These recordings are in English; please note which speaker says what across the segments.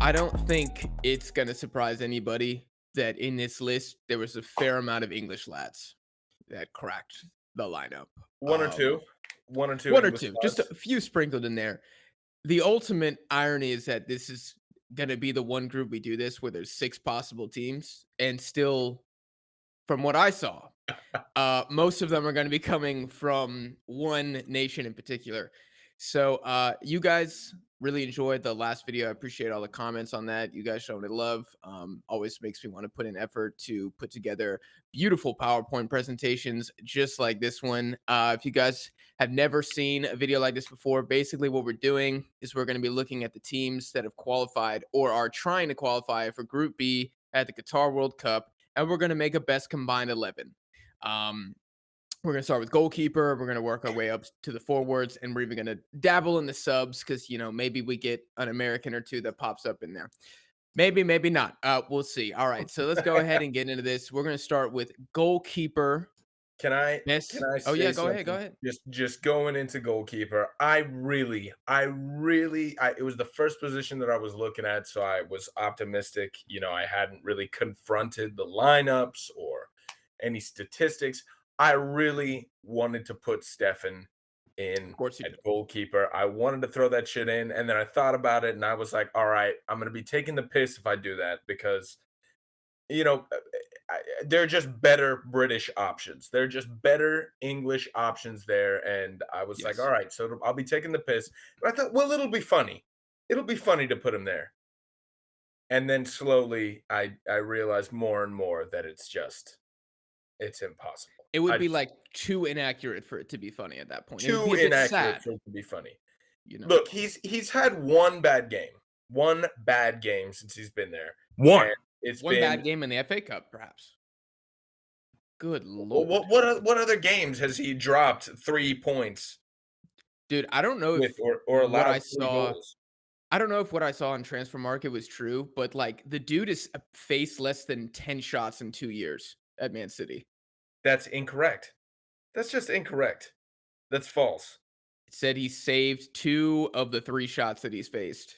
Speaker 1: I don't think it's going to surprise anybody that in this list, there was a fair amount of English lads that cracked the lineup.
Speaker 2: One or
Speaker 1: Um,
Speaker 2: two. One or two
Speaker 1: one or
Speaker 2: English
Speaker 1: two, just
Speaker 2: lads.
Speaker 1: a few sprinkled in there. The ultimate irony is that this is going to be the one group we do this where there's 6 possible teams, and still, from what I saw, most of them are going to be coming from one nation in particular. So, you guys really enjoyed the last video. I appreciate all the comments on that. You guys showing it love. Always makes me want to put in effort to put together beautiful PowerPoint presentations just like this one. If you guys have never seen a video like this before, basically what we're doing is we're going to be looking at the teams that have qualified or are trying to qualify for Group B at the Qatar World Cup, and we're going to make a best combined 11. We're going to start with goalkeeper. We're going to work our way up to the forwards, and we're even going to dabble in the subs because, maybe we get an American or two that pops up in there. Maybe, maybe not. We'll see. All right. So let's go ahead and get into this. We're going to start with goalkeeper.
Speaker 2: Can I
Speaker 1: Yes. Oh,
Speaker 2: say
Speaker 1: yeah. Go
Speaker 2: something?
Speaker 1: ahead. Go ahead.
Speaker 2: Just going into goalkeeper, it was the first position that I was looking at, so I was optimistic. I hadn't really confronted the lineups or any statistics. I really wanted to put Stefan in
Speaker 1: Of course you
Speaker 2: at
Speaker 1: do.
Speaker 2: goalkeeper. I wanted to throw that shit in, and then I thought about it, and I was like, all right, I'm going to be taking the piss if I do that because, you know, they're just better British options. They're just better English options there. And I was like, all
Speaker 1: Yes.
Speaker 2: right, so I'll be taking the piss. But I thought, well, it'll be funny. It'll be funny to put him there. And then slowly I realized more and more that it's impossible.
Speaker 1: It would
Speaker 2: I
Speaker 1: be
Speaker 2: just
Speaker 1: like too inaccurate for it to be funny at that point. It would
Speaker 2: too
Speaker 1: be a bit
Speaker 2: inaccurate
Speaker 1: sad,
Speaker 2: for it to be funny.
Speaker 1: you know.
Speaker 2: Look, he's had one bad game. One bad game since he's been there.
Speaker 3: One.
Speaker 2: And it's
Speaker 1: One
Speaker 2: been
Speaker 1: bad game in the FA Cup, perhaps. Good
Speaker 2: well,
Speaker 1: Lord.
Speaker 2: what other games has he dropped 3 points
Speaker 1: Dude, I don't know
Speaker 2: with
Speaker 1: if
Speaker 2: or
Speaker 1: what I
Speaker 2: allowed 3
Speaker 1: saw
Speaker 2: goals?
Speaker 1: I don't know if what I saw on Transfer Market was true, but, like, the dude has faced less than 10 shots in 2 years at Man City.
Speaker 2: That's incorrect. That's just incorrect. That's false.
Speaker 1: It said he saved 2 of the 3 shots that he's faced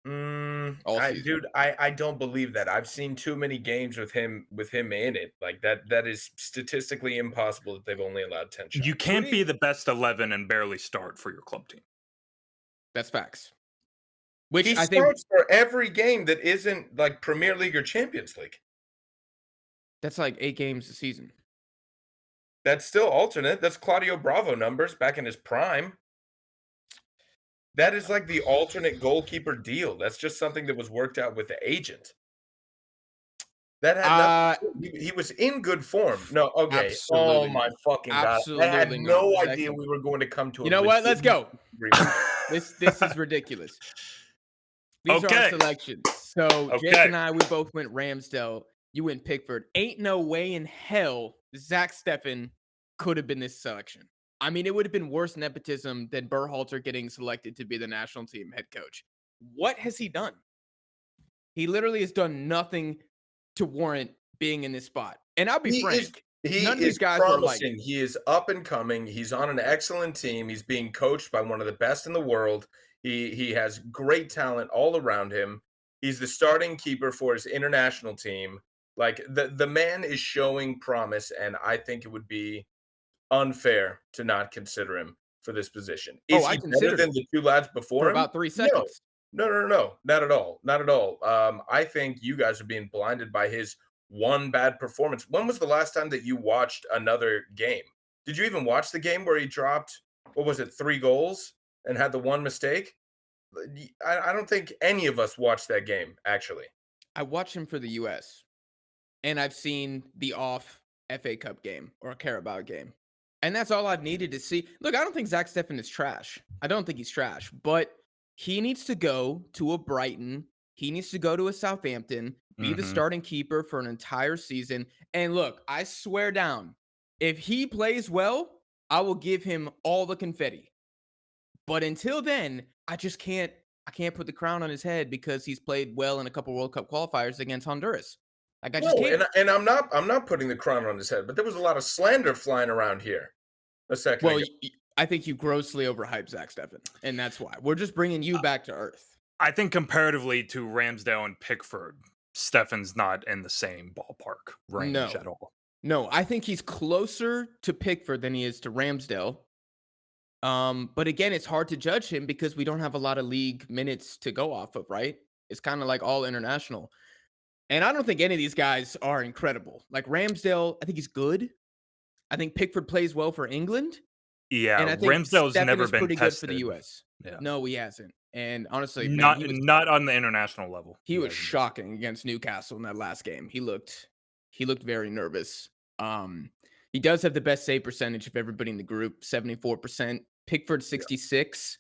Speaker 1: all season.
Speaker 2: I don't believe that. I've seen too many games with him in it. Like that is statistically impossible that they've only allowed 10 shots.
Speaker 3: You can't be the best 11 and barely start for your club team.
Speaker 1: That's facts. Which
Speaker 2: He
Speaker 1: I think
Speaker 2: starts for every game that isn't like Premier League or Champions League.
Speaker 1: that's like 8 games a season.
Speaker 2: That's still alternate. That's Claudio Bravo numbers back in his prime. That is like the alternate goalkeeper deal. That's just something that was worked out with the agent. That had nothing. He was in good form. No, okay.
Speaker 1: Absolutely
Speaker 2: Oh my
Speaker 1: not.
Speaker 2: fucking god! I
Speaker 1: Absolutely
Speaker 2: had
Speaker 1: not.
Speaker 2: no idea
Speaker 1: Second.
Speaker 2: we were going to come to.
Speaker 1: You know what? Let's go.
Speaker 2: agreement.
Speaker 1: This is ridiculous. These are our
Speaker 3: Okay.
Speaker 1: selections. So Jake
Speaker 3: Okay.
Speaker 1: and I, we both went Ramsdale. You went Pickford. Ain't no way in hell Zach Steffen could have been this selection. I mean, it would have been worse nepotism than Berhalter getting selected to be the national team head coach. What has he done? He literally has done nothing to warrant being in this spot. And I'll be frank. None of these guys were like
Speaker 2: promising. He is up and coming. He's on an excellent team. He's being coached by one of the best in the world. He has great talent all around him. He's the starting keeper for his international team. Like the man is showing promise, and I think it would be unfair to not consider him for this position. Is
Speaker 1: I
Speaker 2: he better
Speaker 1: considered
Speaker 2: than
Speaker 1: him
Speaker 2: the 2 lads before
Speaker 1: for
Speaker 2: him?
Speaker 1: about 3 seconds.
Speaker 2: No, not at all. Not at all. I think you guys are being blinded by his one bad performance. When was the last time that you watched another game? Did you even watch the game where he dropped, what was it, 3 goals and had the one mistake? I don't think any of us watched that game, actually.
Speaker 1: I watched him for the US, and I've seen the off FA Cup game or a Carabao game. And that's all I've needed to see. Look, I don't think Zach Steffen is trash. I don't think he's trash, but he needs to go to a Brighton. He needs to go to a Southampton, be the starting keeper for an entire season. And look, I swear down, if he plays well, I will give him all the confetti. But until then, I can't put the crown on his head because he's played well in a couple World Cup qualifiers against Honduras. Like I just can't.
Speaker 2: And I'm not putting the crown on his head, but there was a lot of slander flying around here a second
Speaker 1: Well,
Speaker 2: ago.
Speaker 1: I think you grossly overhyped Zach Steffen, and that's why. We're just bringing you back to earth.
Speaker 3: I think comparatively to Ramsdale and Pickford, Stefan's not in the same ballpark range
Speaker 1: No.
Speaker 3: at all.
Speaker 1: No, I think he's closer to Pickford than he is to Ramsdale. But again, it's hard to judge him because we don't have a lot of league minutes to go off of, right? It's kind of like all international. And I don't think any of these guys are incredible. Like Ramsdale, I think he's good. I think Pickford plays well for England.
Speaker 3: Yeah,
Speaker 1: And I think
Speaker 3: Ramsdale's
Speaker 1: Stefan
Speaker 3: never
Speaker 1: is
Speaker 3: been
Speaker 1: pretty good for the
Speaker 3: tested.
Speaker 1: US.
Speaker 3: Yeah.
Speaker 1: No, he hasn't. And honestly, man,
Speaker 3: Not on the international level.
Speaker 1: he was shocking against Newcastle in that last game. He looked very nervous. He does have the best save percentage of everybody in the group, 74%. Pickford 66.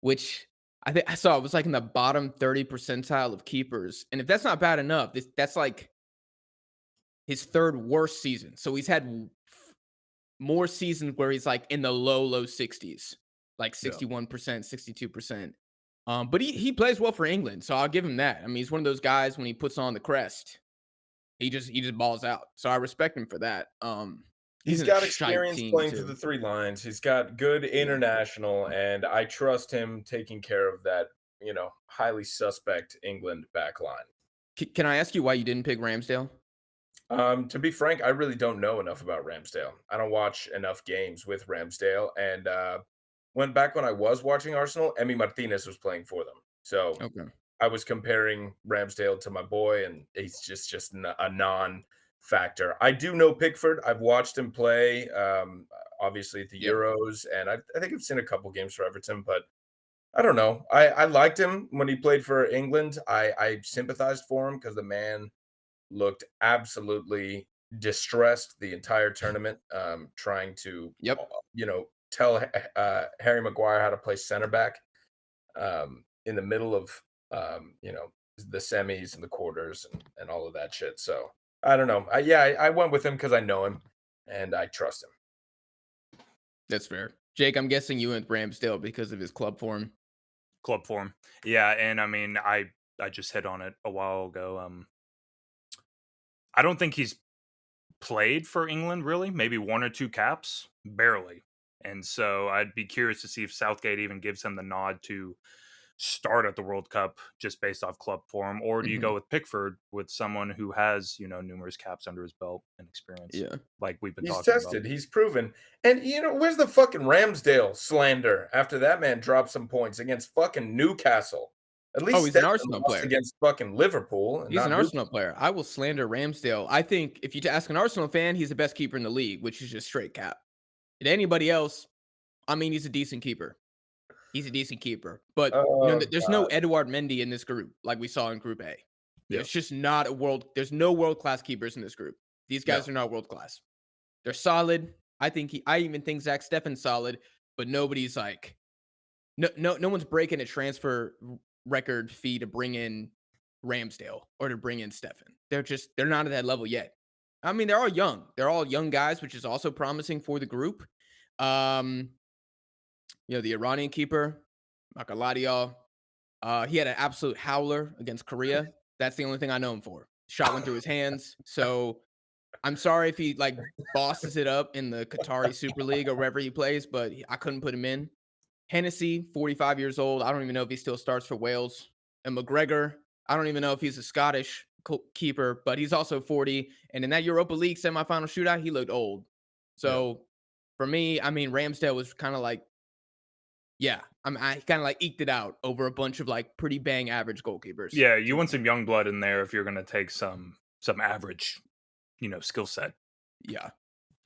Speaker 1: Which I think I saw it was like in the bottom 30 percentile of keepers. And if that's not bad enough, that's like his third worst season. So he's had more seasons where he's like in the low 60s, like 61%, 62%. But he plays well for England, so I'll give him that. I mean, he's one of those guys when he puts on the crest, he just balls out. So I respect him for that.
Speaker 2: He's
Speaker 1: in a
Speaker 2: got
Speaker 1: shite
Speaker 2: experience
Speaker 1: team,
Speaker 2: playing
Speaker 1: too.
Speaker 2: for the three lines. He's got good international, and I trust him taking care of that, highly suspect England back line.
Speaker 1: Can I ask you why you didn't pick Ramsdale?
Speaker 2: To be frank, I really don't know enough about Ramsdale. I don't watch enough games with Ramsdale, and when I was watching Arsenal, Emi Martinez was playing for them. So
Speaker 1: Okay.
Speaker 2: I was comparing Ramsdale to my boy, and he's just a non-factor. I do know Pickford. I've watched him play, obviously at the
Speaker 1: Yeah.
Speaker 2: Euros, and I think I've seen a couple games for Everton, but I don't know. I liked him when he played for England. I sympathized for him because the man looked absolutely distressed the entire tournament, trying to,
Speaker 1: Yep.
Speaker 2: tell Harry Maguire how to play center back in the middle of, the semis and the quarters and all of that shit. So I don't know. I went with him because I know him and I trust him.
Speaker 1: That's fair. Jake, I'm guessing you went Ramsdale because of his club form.
Speaker 3: Club form. Yeah, and I mean, I just hit on it a while ago. I don't think he's played for England really, maybe one or two caps, barely. And so I'd be curious to see if Southgate even gives him the nod to start at the World Cup just based off club form, or do you go with Pickford, with someone who has, numerous caps under his belt and experience?
Speaker 1: Yeah.
Speaker 3: Like we've been
Speaker 2: He's
Speaker 3: talking
Speaker 2: tested.
Speaker 3: about.
Speaker 2: He's proven. And, where's the fucking Ramsdale slander after that man dropped some points against fucking Newcastle? At least
Speaker 1: He's an
Speaker 2: Stefan
Speaker 1: Arsenal
Speaker 2: lost
Speaker 1: player.
Speaker 2: against fucking Liverpool. And
Speaker 1: He's an
Speaker 2: not
Speaker 1: Arsenal player. I will slander Ramsdale. I think if you ask an Arsenal fan, he's the best keeper in the league, which is just straight cap. And anybody else, I mean, he's a decent keeper. He's a decent keeper. But there's no Edouard Mendy in this group like we saw in Group A. There's just not there's no world-class keepers in this group. These guys are not world-class. They're solid. I even think Zach Stefan's solid, but nobody's like no one's breaking a transfer record fee to bring in Ramsdale or to bring in Stefan. They're not at that level yet. I mean, they're all young. They're all young guys, which is also promising for the group. The Iranian keeper, not gonna lie to y'all. He had an absolute howler against Korea. That's the only thing I know him for. Shot went through his hands. So I'm sorry if he bosses it up in the Qatari Super League or wherever he plays, but I couldn't put him in. Hennessy, 45 years old. I don't even know if he still starts for Wales. And McGregor, I don't even know if he's a Scottish keeper, but he's also 40. And in that Europa League semifinal shootout, he looked old. So for me, I mean, Ramsdale was kind of like, I kind of eked it out over a bunch of pretty bang average goalkeepers.
Speaker 3: Yeah, you want some young blood in there if you're going to take some average, skill set.
Speaker 1: Yeah.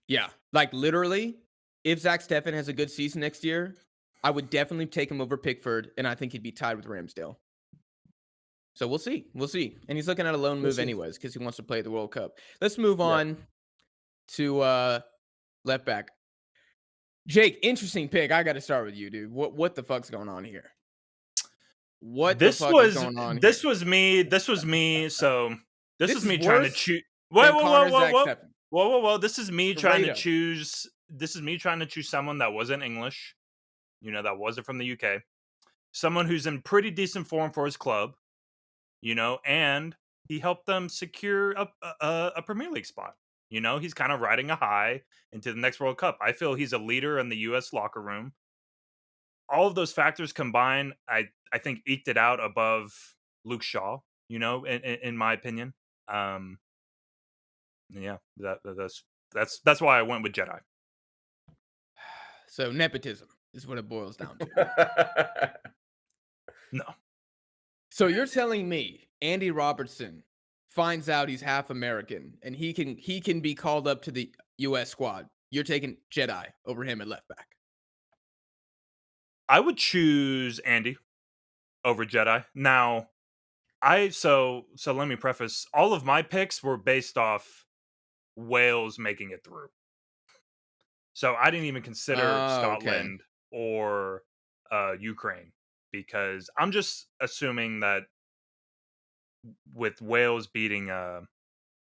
Speaker 1: Yeah. Literally, if Zach Steffen has a good season next year, I would definitely take him over Pickford, and I think he'd be tied with Ramsdale. So we'll see. We'll see. And he's looking at a loan move anyways because he wants to play the World Cup. Let's move on to left back. Jake, interesting pick. I got to start with you, dude. What the fuck's going on here? Is going on
Speaker 3: this
Speaker 1: here?
Speaker 3: was me. This was me. So this is me
Speaker 1: is
Speaker 3: trying to
Speaker 1: worse
Speaker 3: choose.
Speaker 1: Whoa.
Speaker 3: This is me trying to choose. This is me trying to choose someone that wasn't English. That wasn't from the UK. Someone who's in pretty decent form for his club. And he helped them secure a Premier League spot. He's kind of riding a high into the next World Cup. I feel he's a leader in the US locker room. all of those factors combined, I think eked it out above Luke Shaw. In my opinion. Yeah, that's why I went with Jedi.
Speaker 1: So nepotism is what it boils down to.
Speaker 3: No.
Speaker 1: So you're telling me Andy Robertson finds out he's half American and he can be called up to the U.S. squad. You're taking Jedi over him at left back.
Speaker 3: I would choose Andy over Jedi. Now, so let me preface, all of my picks were based off Wales making it through. So I didn't even consider
Speaker 1: Okay.
Speaker 3: Scotland or Ukraine, because I'm just assuming that with Wales beating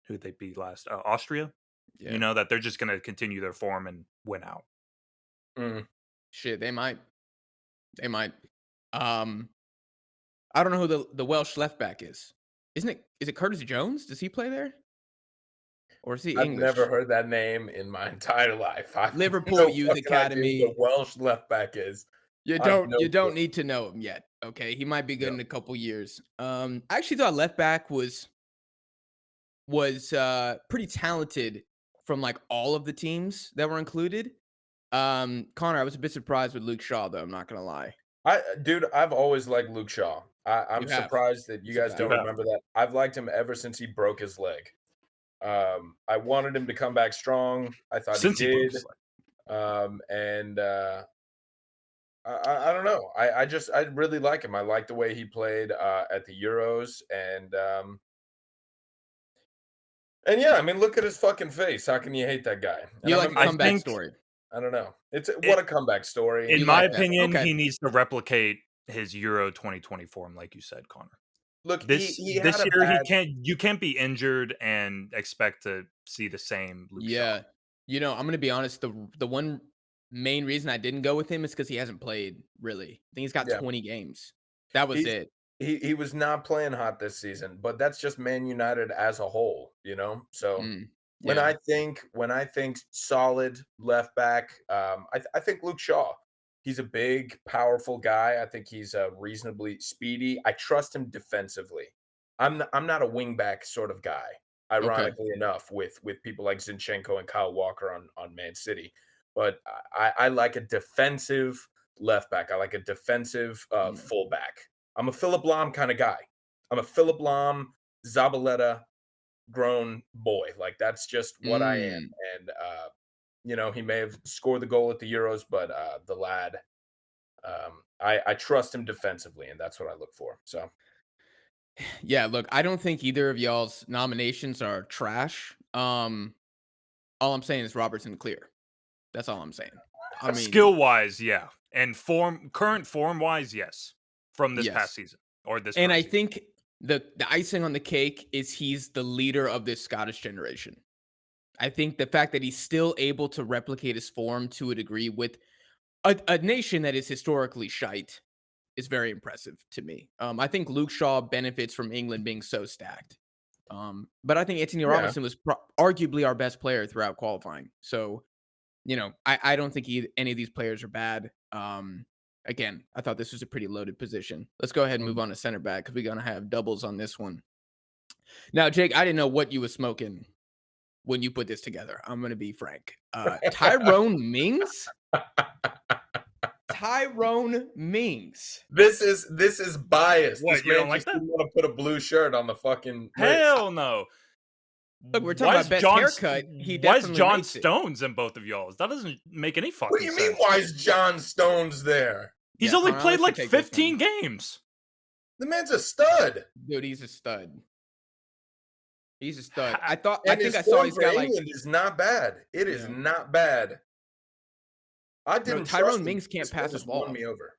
Speaker 3: who they beat last, Austria,
Speaker 1: Yeah.
Speaker 3: that they're just going to continue their form and win out.
Speaker 1: Shit, they might. They might. I don't know who the Welsh left back is. Is it Curtis Jones? Does he play there? Or is he
Speaker 2: I've
Speaker 1: English?
Speaker 2: never heard that name in my entire life. I have
Speaker 1: Liverpool
Speaker 2: no
Speaker 1: Youth
Speaker 2: fucking idea
Speaker 1: Academy.
Speaker 2: who the Welsh left back is.
Speaker 1: You
Speaker 2: I have
Speaker 1: don't
Speaker 2: no
Speaker 1: you don't
Speaker 2: clue.
Speaker 1: need to know him yet. Okay, he might be good
Speaker 2: Yeah.
Speaker 1: in a couple years. I actually thought left back was pretty talented from like all of the teams that were included. Connor, I was a bit surprised with Luke Shaw though. I'm not gonna lie.
Speaker 2: Dude, I've always liked Luke Shaw. I'm
Speaker 1: You have.
Speaker 2: surprised that you
Speaker 1: It's a
Speaker 2: guys
Speaker 1: fact.
Speaker 2: don't
Speaker 3: You have.
Speaker 2: remember that. I've liked him ever since he broke his leg. I wanted him to come back strong. I thought
Speaker 3: Since
Speaker 2: he
Speaker 3: he broke
Speaker 2: did.
Speaker 3: his leg.
Speaker 2: I don't know. I really like him. I like the way he played at the Euros, and yeah, I mean, look at his fucking face. How can you hate that guy? And
Speaker 1: You
Speaker 2: I'm
Speaker 1: like a
Speaker 2: impressed-
Speaker 1: comeback
Speaker 3: think-
Speaker 1: story.
Speaker 2: I don't know. What a comeback story.
Speaker 3: In
Speaker 1: You
Speaker 3: my
Speaker 1: like that.
Speaker 3: opinion,
Speaker 1: Okay.
Speaker 3: he needs to replicate his Euro 2020 form, like you said, Connor.
Speaker 2: Look,
Speaker 3: This
Speaker 2: he
Speaker 3: this
Speaker 2: had a
Speaker 3: year
Speaker 2: bad,
Speaker 3: you can't be injured and expect to see the same Luke
Speaker 1: Yeah.
Speaker 3: Shaw.
Speaker 1: I'm gonna be honest. The one main reason I didn't go with him is because he hasn't played really. I think he's got
Speaker 2: Yeah.
Speaker 1: 20 games. That was
Speaker 2: He's-
Speaker 1: it.
Speaker 2: he was not playing hot this season, but that's just Man United as a whole, So when
Speaker 1: Yeah.
Speaker 2: I think solid left back, I think Luke Shaw. He's a big, powerful guy. I think he's reasonably speedy. I trust him defensively. I'm not a wingback sort of guy, ironically enough, with people like Zinchenko and Kyle Walker on Man City. But I like a defensive left back. I like a defensive fullback. I'm a Philip Lahm kind of guy. I'm a Philip Lahm, Zabaleta grown boy. Like that's just what I am. And he may have scored the goal at the Euros, but the lad, I trust him defensively, and that's what I look for. So
Speaker 1: Yeah, look, I don't think either of y'all's nominations are trash. All I'm saying is Robertson clear. That's all I'm saying. I mean,
Speaker 3: Skill wise, yeah, and current form wise, yes, from this
Speaker 1: Yes.
Speaker 3: past season or this.
Speaker 1: and
Speaker 3: current
Speaker 1: I
Speaker 3: season.
Speaker 1: think the icing on the cake is he's the leader of this Scottish generation. I think the fact that he's still able to replicate his form to a degree with a nation that is historically shite is very impressive to me. I think Luke Shaw benefits from England being so stacked. But I think Anthony Robinson was arguably our best player throughout qualifying. So, I don't think any of these players are bad. Again, I thought this was a pretty loaded position. Let's go ahead and move on to center back because we're going to have doubles on this one. Now, Jake, I didn't know what you were smoking when you put this together. I'm going to be frank. Tyrone Mings? Tyrone Mings.
Speaker 2: this is biased.
Speaker 3: What,
Speaker 2: This
Speaker 3: you
Speaker 2: man
Speaker 3: don't like
Speaker 2: just
Speaker 3: that?
Speaker 2: didn't want to put a blue shirt on the fucking list.
Speaker 3: Hell no.
Speaker 1: Look, we're talking about best haircut. He
Speaker 3: Why is
Speaker 1: definitely
Speaker 3: John
Speaker 1: makes it.
Speaker 3: Stones in both of y'all's? That doesn't make any fucking
Speaker 2: What do you
Speaker 3: sense.
Speaker 2: mean? Why is John Stones there?
Speaker 3: He's
Speaker 1: Yeah,
Speaker 3: only
Speaker 1: Connor, I'll
Speaker 3: played
Speaker 1: let you
Speaker 3: like
Speaker 1: take this
Speaker 3: 15
Speaker 1: one.
Speaker 3: games.
Speaker 2: The man's a stud.
Speaker 1: Dude, he's a stud. He's a stud.
Speaker 3: Ha-
Speaker 1: I
Speaker 2: And
Speaker 1: think
Speaker 2: his
Speaker 1: I saw
Speaker 2: form
Speaker 1: he's
Speaker 2: for
Speaker 1: got like
Speaker 2: England is not bad. It is
Speaker 1: Yeah.
Speaker 2: not bad. I didn't.
Speaker 1: Tyrone
Speaker 2: trust him.
Speaker 1: Mings can't
Speaker 2: This
Speaker 1: pass
Speaker 2: man
Speaker 1: a
Speaker 2: just won
Speaker 1: ball.
Speaker 2: me over.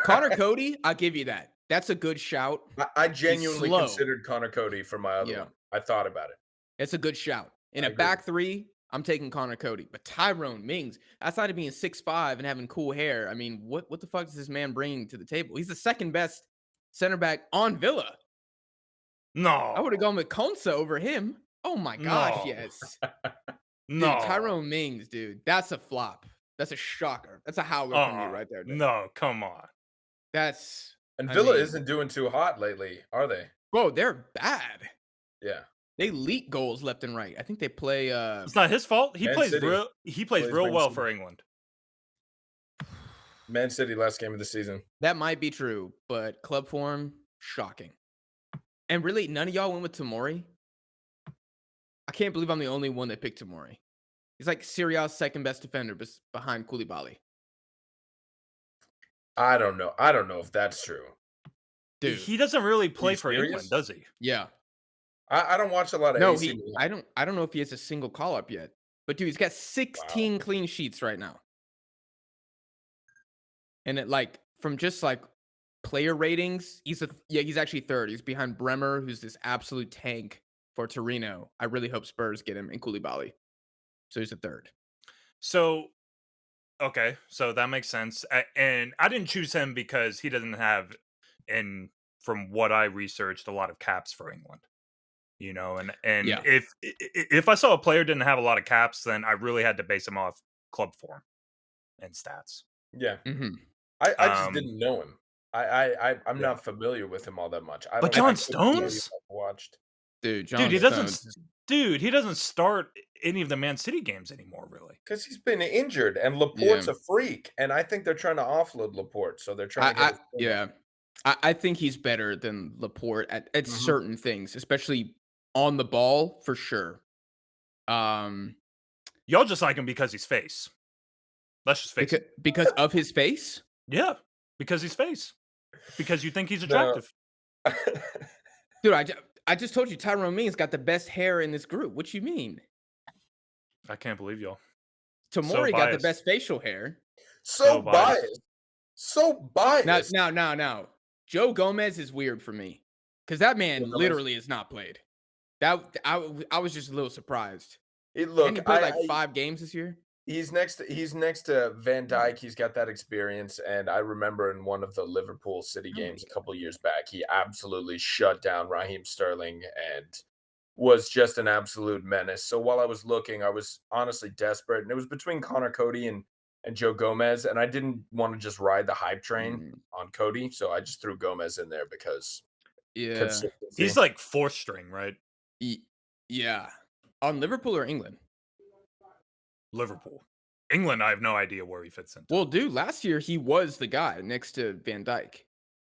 Speaker 1: Connor Cody. I'll give you that. That's a good shout.
Speaker 2: I genuinely
Speaker 1: slow.
Speaker 2: considered Connor Cody for my other
Speaker 1: Yeah.
Speaker 2: one. I thought about it.
Speaker 1: It's a good shout. In
Speaker 2: I
Speaker 1: a
Speaker 2: agree.
Speaker 1: back three, I'm taking Connor Cody. But Tyrone Mings, outside of being 6'5" and having cool hair, I mean, what the fuck is this man bringing to the table? He's the second best center back on Villa.
Speaker 3: No.
Speaker 1: I would have gone with Konsa over him. Oh my gosh,
Speaker 3: No.
Speaker 1: yes.
Speaker 3: No.
Speaker 1: Dude, Tyrone Mings, dude, that's a flop. That's a shocker. That's a howler from you right there, Jake.
Speaker 3: No, come on.
Speaker 1: That's
Speaker 2: And
Speaker 1: I
Speaker 2: Villa
Speaker 1: mean,
Speaker 2: isn't doing too hot lately, are they?
Speaker 1: bro, they're bad.
Speaker 2: Yeah.
Speaker 1: They leak goals left and right. I think they play
Speaker 3: It's not his fault. He
Speaker 2: Man
Speaker 3: plays
Speaker 2: City.
Speaker 3: He plays
Speaker 2: Plays
Speaker 3: real
Speaker 2: Man
Speaker 3: well
Speaker 2: City.
Speaker 3: for England.
Speaker 2: Man City last game of the season.
Speaker 1: that might be true, but club form, shocking. And really, none of y'all went with Tomori. I can't believe I'm the only one that picked Tomori. He's like Serie A's second best defender behind Koulibaly.
Speaker 2: I don't know. I don't know if that's true.
Speaker 1: Dude,
Speaker 3: He doesn't really play
Speaker 2: you
Speaker 3: for
Speaker 2: serious?
Speaker 3: England, does he?
Speaker 1: yeah.
Speaker 2: I don't watch a lot of
Speaker 1: No,
Speaker 2: AC Milan.
Speaker 1: I don't know if he has a single call up yet. But dude, he's got 16 clean sheets right now. And it like from just like player ratings, he's actually third. He's behind Bremer, who's this absolute tank for Torino. I really hope Spurs get him, and Koulibaly. So he's a third.
Speaker 3: So, okay, so that makes sense. And I didn't choose him because he doesn't have, and from what I researched, a lot of caps for England. You know, and
Speaker 1: Yeah.
Speaker 3: if I saw a player didn't have a lot of caps, then I really had to base him off club form and stats.
Speaker 2: Yeah.
Speaker 1: Mm-hmm.
Speaker 2: I just didn't know him. I'm
Speaker 3: Yeah.
Speaker 2: not familiar with him all that much. I
Speaker 3: But
Speaker 2: don't- I
Speaker 3: John
Speaker 2: couldn't tell you if
Speaker 3: Stones?
Speaker 2: I've watched.
Speaker 1: Dude,
Speaker 3: Dude, he
Speaker 1: Stones.
Speaker 3: he doesn't start any of the Man City games anymore, really.
Speaker 2: Because he's been injured, and Laporte's a freak, and I think they're trying to offload Laporte, so they're trying to get his team
Speaker 1: Yeah. I think he's better than Laporte at
Speaker 2: Mhm.
Speaker 1: certain things, especially on the ball for sure.
Speaker 3: Y'all just like him because he's face. Let's just face it.
Speaker 1: Because of his face?
Speaker 3: Yeah, because he's face. Because you think he's
Speaker 2: No.
Speaker 3: attractive.
Speaker 1: Dude, I just told you Tyrone Mings got the best hair in this group. What you mean?
Speaker 3: I can't believe y'all.
Speaker 1: Tamori got the
Speaker 3: biased.
Speaker 1: best facial hair.
Speaker 2: So
Speaker 3: biased.
Speaker 2: biased. So biased.
Speaker 1: Now. Joe Gomez is weird for me. Because that man
Speaker 2: Joe Gomez?
Speaker 1: literally has not played. I was just a little surprised.
Speaker 2: Look,
Speaker 1: And he played like 5 games this year.
Speaker 2: He's next to Van Dijk. He's got that experience, and I remember in one of the Liverpool City games a couple years back, he absolutely shut down Raheem Sterling and was just an absolute menace. So while I was looking, I was honestly desperate, and it was between Connor Cody and Joe Gomez, and I didn't want to just ride the hype train on Cody, so I just threw Gomez in there because consistency.
Speaker 3: He's like 4th string, right?
Speaker 1: Yeah. On Liverpool or England?
Speaker 3: Liverpool. England, I have no idea where he fits in.
Speaker 1: Well, dude, last year he was the guy next to Van Dijk.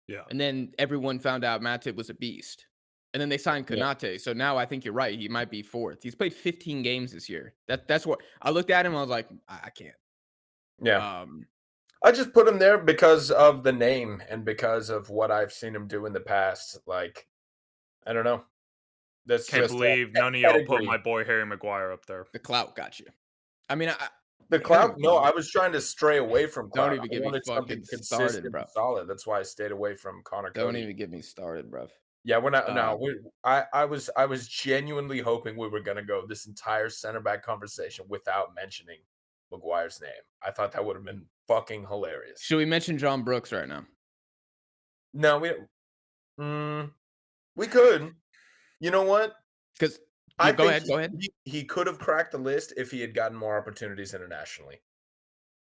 Speaker 3: Yeah.
Speaker 1: And then everyone found out Matip was a beast. And then they signed Konate. So now I think you're right. He might be 4th. He's played 15 games this year. That's what I looked at him. I was like, I can't.
Speaker 2: Yeah. I just put him there because of the name and because of what I've seen him do in the past. Like, I don't know. That's
Speaker 3: Can't
Speaker 2: just
Speaker 3: believe none of y'all put
Speaker 2: pedigree.
Speaker 3: my boy Harry Maguire up there.
Speaker 1: The clout got you. I mean,
Speaker 2: The clout? No, I was trying to stray away from clout.
Speaker 1: Don't even get me
Speaker 2: I wanted something
Speaker 1: fucking started,
Speaker 2: consistent
Speaker 1: bro.
Speaker 2: and solid. That's why I stayed away from Connor
Speaker 1: Don't
Speaker 2: Cody.
Speaker 1: even get me started, bro.
Speaker 2: Yeah, we're not. I was genuinely hoping we were gonna go this entire center back conversation without mentioning Maguire's name. I thought that would have been fucking hilarious.
Speaker 1: Should we mention John Brooks right now?
Speaker 2: No, we could. You know what?
Speaker 1: Because
Speaker 2: Go
Speaker 1: ahead.
Speaker 2: He could have cracked the list if he had gotten more opportunities internationally.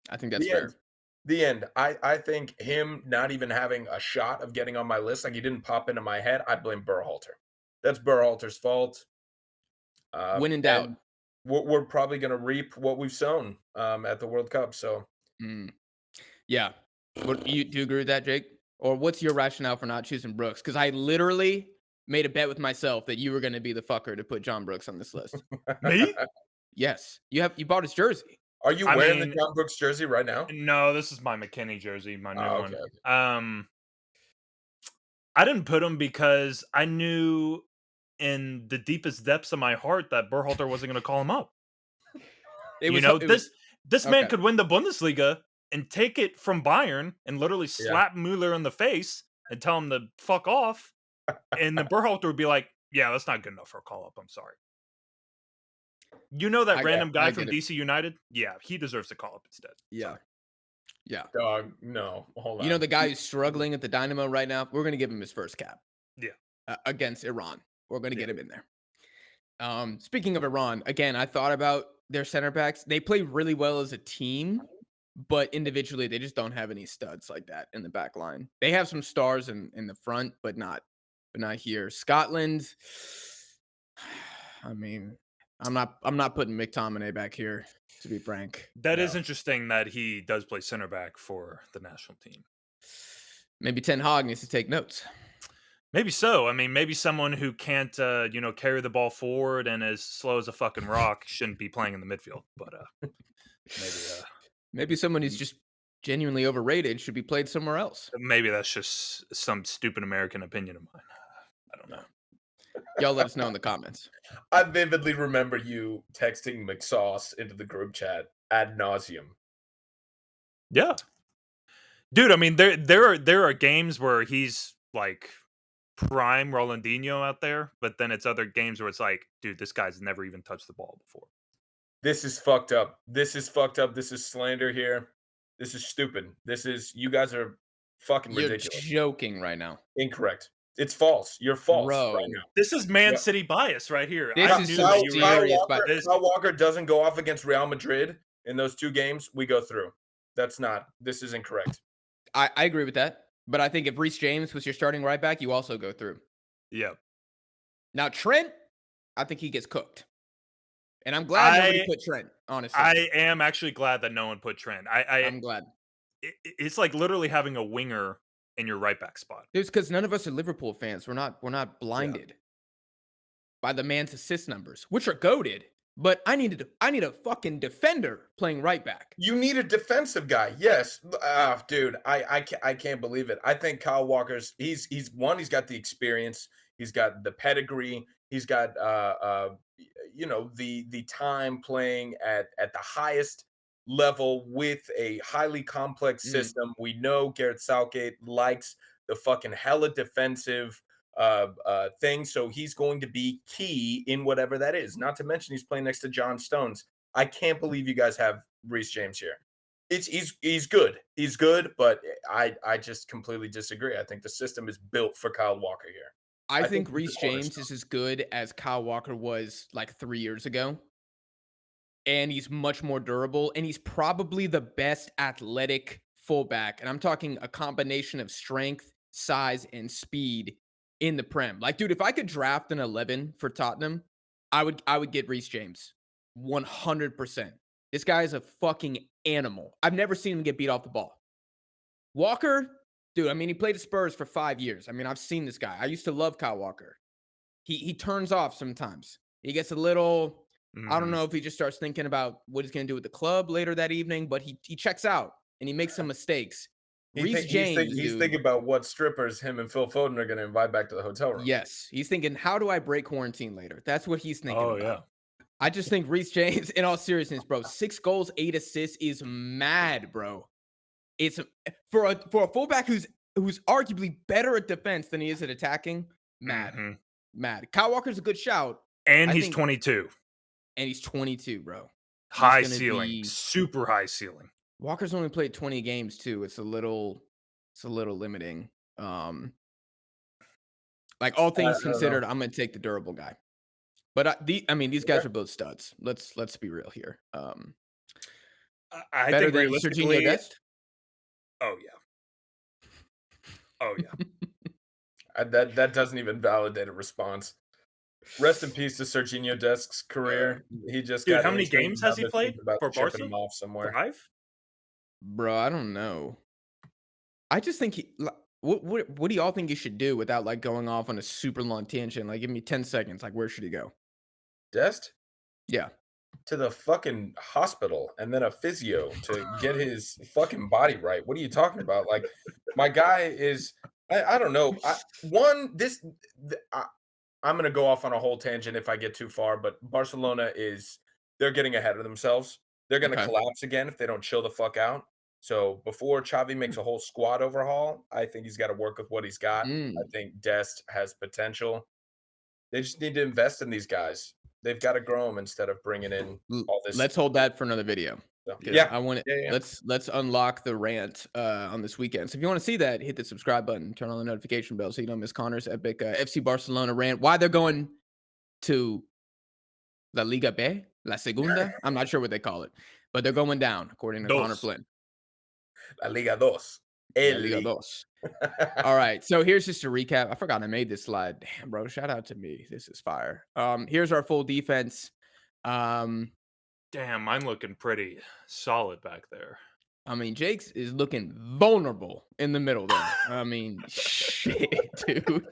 Speaker 1: I think that's fair.
Speaker 2: The end. I think him not even having a shot of getting on my list, like he didn't pop into my head, I blame Berhalter. That's Berhalter's fault.
Speaker 1: When in doubt.
Speaker 2: We're probably going to reap what we've sown at the World Cup. So,
Speaker 1: yeah. Do you agree with that, Jake? Or what's your rationale for not choosing Brooks? Because I literally made a bet with myself that you were going to be the fucker to put John Brooks on this list.
Speaker 3: Me?
Speaker 1: Yes. You bought his jersey.
Speaker 2: Are you wearing the John Brooks jersey right now?
Speaker 3: No, this is my McKinney jersey, my new one.
Speaker 2: Okay.
Speaker 3: I didn't put him because I knew in the deepest depths of my heart that Berhalter wasn't going to call him up. This man could win the Bundesliga and take it from Bayern and literally slap Müller in the face and tell him to fuck off. And the Berhalter would be like, yeah, that's not good enough for a call up. I'm sorry. You know that random guy from DC United? Yeah, he deserves a call up instead.
Speaker 1: Yeah. Yeah.
Speaker 2: Dog, no. Hold on.
Speaker 1: You know the guy who's struggling at the Dynamo right now? We're going to give him his first cap.
Speaker 3: Yeah.
Speaker 1: Against Iran. We're going to get him in there. Speaking of Iran, again, I thought about their center backs, they play really well as a team, but individually they just don't have any studs like that in the back line. They have some stars in the front, but not here. Scotland, I mean, I'm not putting McTominay back here, to be frank.
Speaker 3: That is
Speaker 2: No.
Speaker 3: interesting that he does play center back for the national team.
Speaker 1: Maybe Ten Hag needs to take notes.
Speaker 3: Maybe so. I mean, maybe someone who can't, carry the ball forward and as slow as a fucking rock shouldn't be playing in the midfield. But
Speaker 1: Maybe someone who's just genuinely overrated should be played somewhere else.
Speaker 3: maybe that's just some stupid American opinion of mine. I don't know.
Speaker 1: Y'all let us know in the comments.
Speaker 2: I vividly remember you texting McSauce into the group chat ad nauseum.
Speaker 3: Yeah, dude. I mean, there are games where he's like prime Rolandinho out there, but then it's other games where it's like, dude, this guy's never even touched the ball before.
Speaker 2: This is fucked up. This is fucked up. This is slander here. This is stupid. You guys are fucking
Speaker 1: You're
Speaker 2: ridiculous.
Speaker 1: joking right now.
Speaker 2: Incorrect. It's false. You're false
Speaker 1: Bro.
Speaker 2: right now.
Speaker 3: This is Man
Speaker 2: Yeah.
Speaker 3: City bias right here.
Speaker 1: This
Speaker 3: I
Speaker 1: is
Speaker 3: knew
Speaker 1: so
Speaker 3: that you were
Speaker 1: serious,
Speaker 3: right.
Speaker 1: but
Speaker 2: Kyle Walker doesn't go off against Real Madrid in those 2 games. We go through. This is incorrect.
Speaker 1: I agree with that. But I think if Reece James was your starting right back, you also go through.
Speaker 3: Yeah.
Speaker 1: Now Trent, I think he gets cooked. And I'm glad nobody put Trent, honestly.
Speaker 3: I am actually glad that no one put Trent.
Speaker 1: I'm glad.
Speaker 3: It's like literally having a winger in your right back spot.
Speaker 1: It's because none of us are Liverpool fans. We're not blinded by the man's assist numbers, which are goated. But I need a fucking defender playing right back.
Speaker 2: You need a defensive guy. Yes. Dude, I can't believe it. I think Kyle Walker's he's got the experience. He's got the pedigree. He's got the time playing at the highest level with a highly complex system. We know Gareth Southgate likes the fucking hella defensive thing, so he's going to be key in whatever that is. Not to mention he's playing next to John Stones. I can't believe you guys have Reece James here. He's good. He's good, but I just completely disagree. I think the system is built for Kyle Walker here.
Speaker 1: I think Reece James is as good as Kyle Walker was like 3 years ago. And he's much more durable. And he's probably the best athletic fullback. And I'm talking a combination of strength, size, and speed in the Prem. Like, dude, if I could draft an 11 for Tottenham, I would get Reece James 100%. This guy is a fucking animal. I've never seen him get beat off the ball. Walker, dude, I mean, he played at Spurs for 5 years. I mean, I've seen this guy. I used to love Kyle Walker. He turns off sometimes. He gets a little, I don't know if he just starts thinking about what he's going to do with the club later that evening, but he checks out and he makes some mistakes. Reece James,
Speaker 2: he's thinking about what strippers him and Phil Foden are going to invite back to the hotel room.
Speaker 1: Yes, he's thinking, how do I break quarantine later? That's what he's thinking about.
Speaker 3: Yeah.
Speaker 1: I just think Reece James, in all seriousness, bro, 6 goals, 8 assists is mad, bro. It's for a fullback who's arguably better at defense than he is at attacking. Mad. Kyle Walker's a good shout.
Speaker 3: And he's 22.
Speaker 1: And he's 22, bro.
Speaker 3: High ceiling, super high ceiling.
Speaker 1: Walker's only played 20 games too. It's a little limiting. Like all things considered, I'm gonna take the durable guy. But these guys are both studs. Let's be real here.
Speaker 3: I
Speaker 1: better
Speaker 3: think
Speaker 1: than
Speaker 3: realistically,
Speaker 1: Serginho Dest?
Speaker 3: Oh yeah. Oh yeah.
Speaker 2: That doesn't even validate a response. Rest in peace to Serginho Dest's career. He just
Speaker 3: Dude,
Speaker 2: got
Speaker 3: how many
Speaker 2: injured.
Speaker 3: games has he played for Barca?
Speaker 2: Him off somewhere.
Speaker 3: 5?
Speaker 1: Bro, I don't know. I just think what do y'all think he should do without like going off on a super long tangent? Like, give me 10 seconds. Like, where should he go?
Speaker 2: Dest?
Speaker 1: Yeah.
Speaker 2: To the fucking hospital and then a physio to get his fucking body right. What are you talking about? Like, my guy is, I don't know. I'm going to go off on a whole tangent if I get too far, but Barcelona they're getting ahead of themselves. They're going to collapse again if they don't chill the fuck out. So before Xavi makes a whole squad overhaul, I think he's got to work with what he's got. I think Dest has potential. They just need to invest in these guys. They've got to grow them instead of bringing in all this.
Speaker 1: Let's hold that for another video.
Speaker 2: So,
Speaker 1: I want it. Yeah. Let's unlock the rant on this weekend. So if you want to see that, hit the subscribe button, turn on the notification bell so you don't miss Connor's epic FC Barcelona rant. Why they're going to La Liga B? La Segunda. I'm not sure what they call it, but they're going down according to Connor
Speaker 3: Dos.
Speaker 1: Flynn.
Speaker 2: La Liga Dos.
Speaker 1: La
Speaker 2: El
Speaker 1: Liga
Speaker 2: League.
Speaker 1: Dos. All right, so here's just a recap. I forgot I made this slide. Damn, bro, shout out to me. This is fire. Here's our full defense.
Speaker 3: Damn, mine looking pretty solid back there.
Speaker 1: I mean, Jake's is looking vulnerable in the middle there. I mean, shit, dude.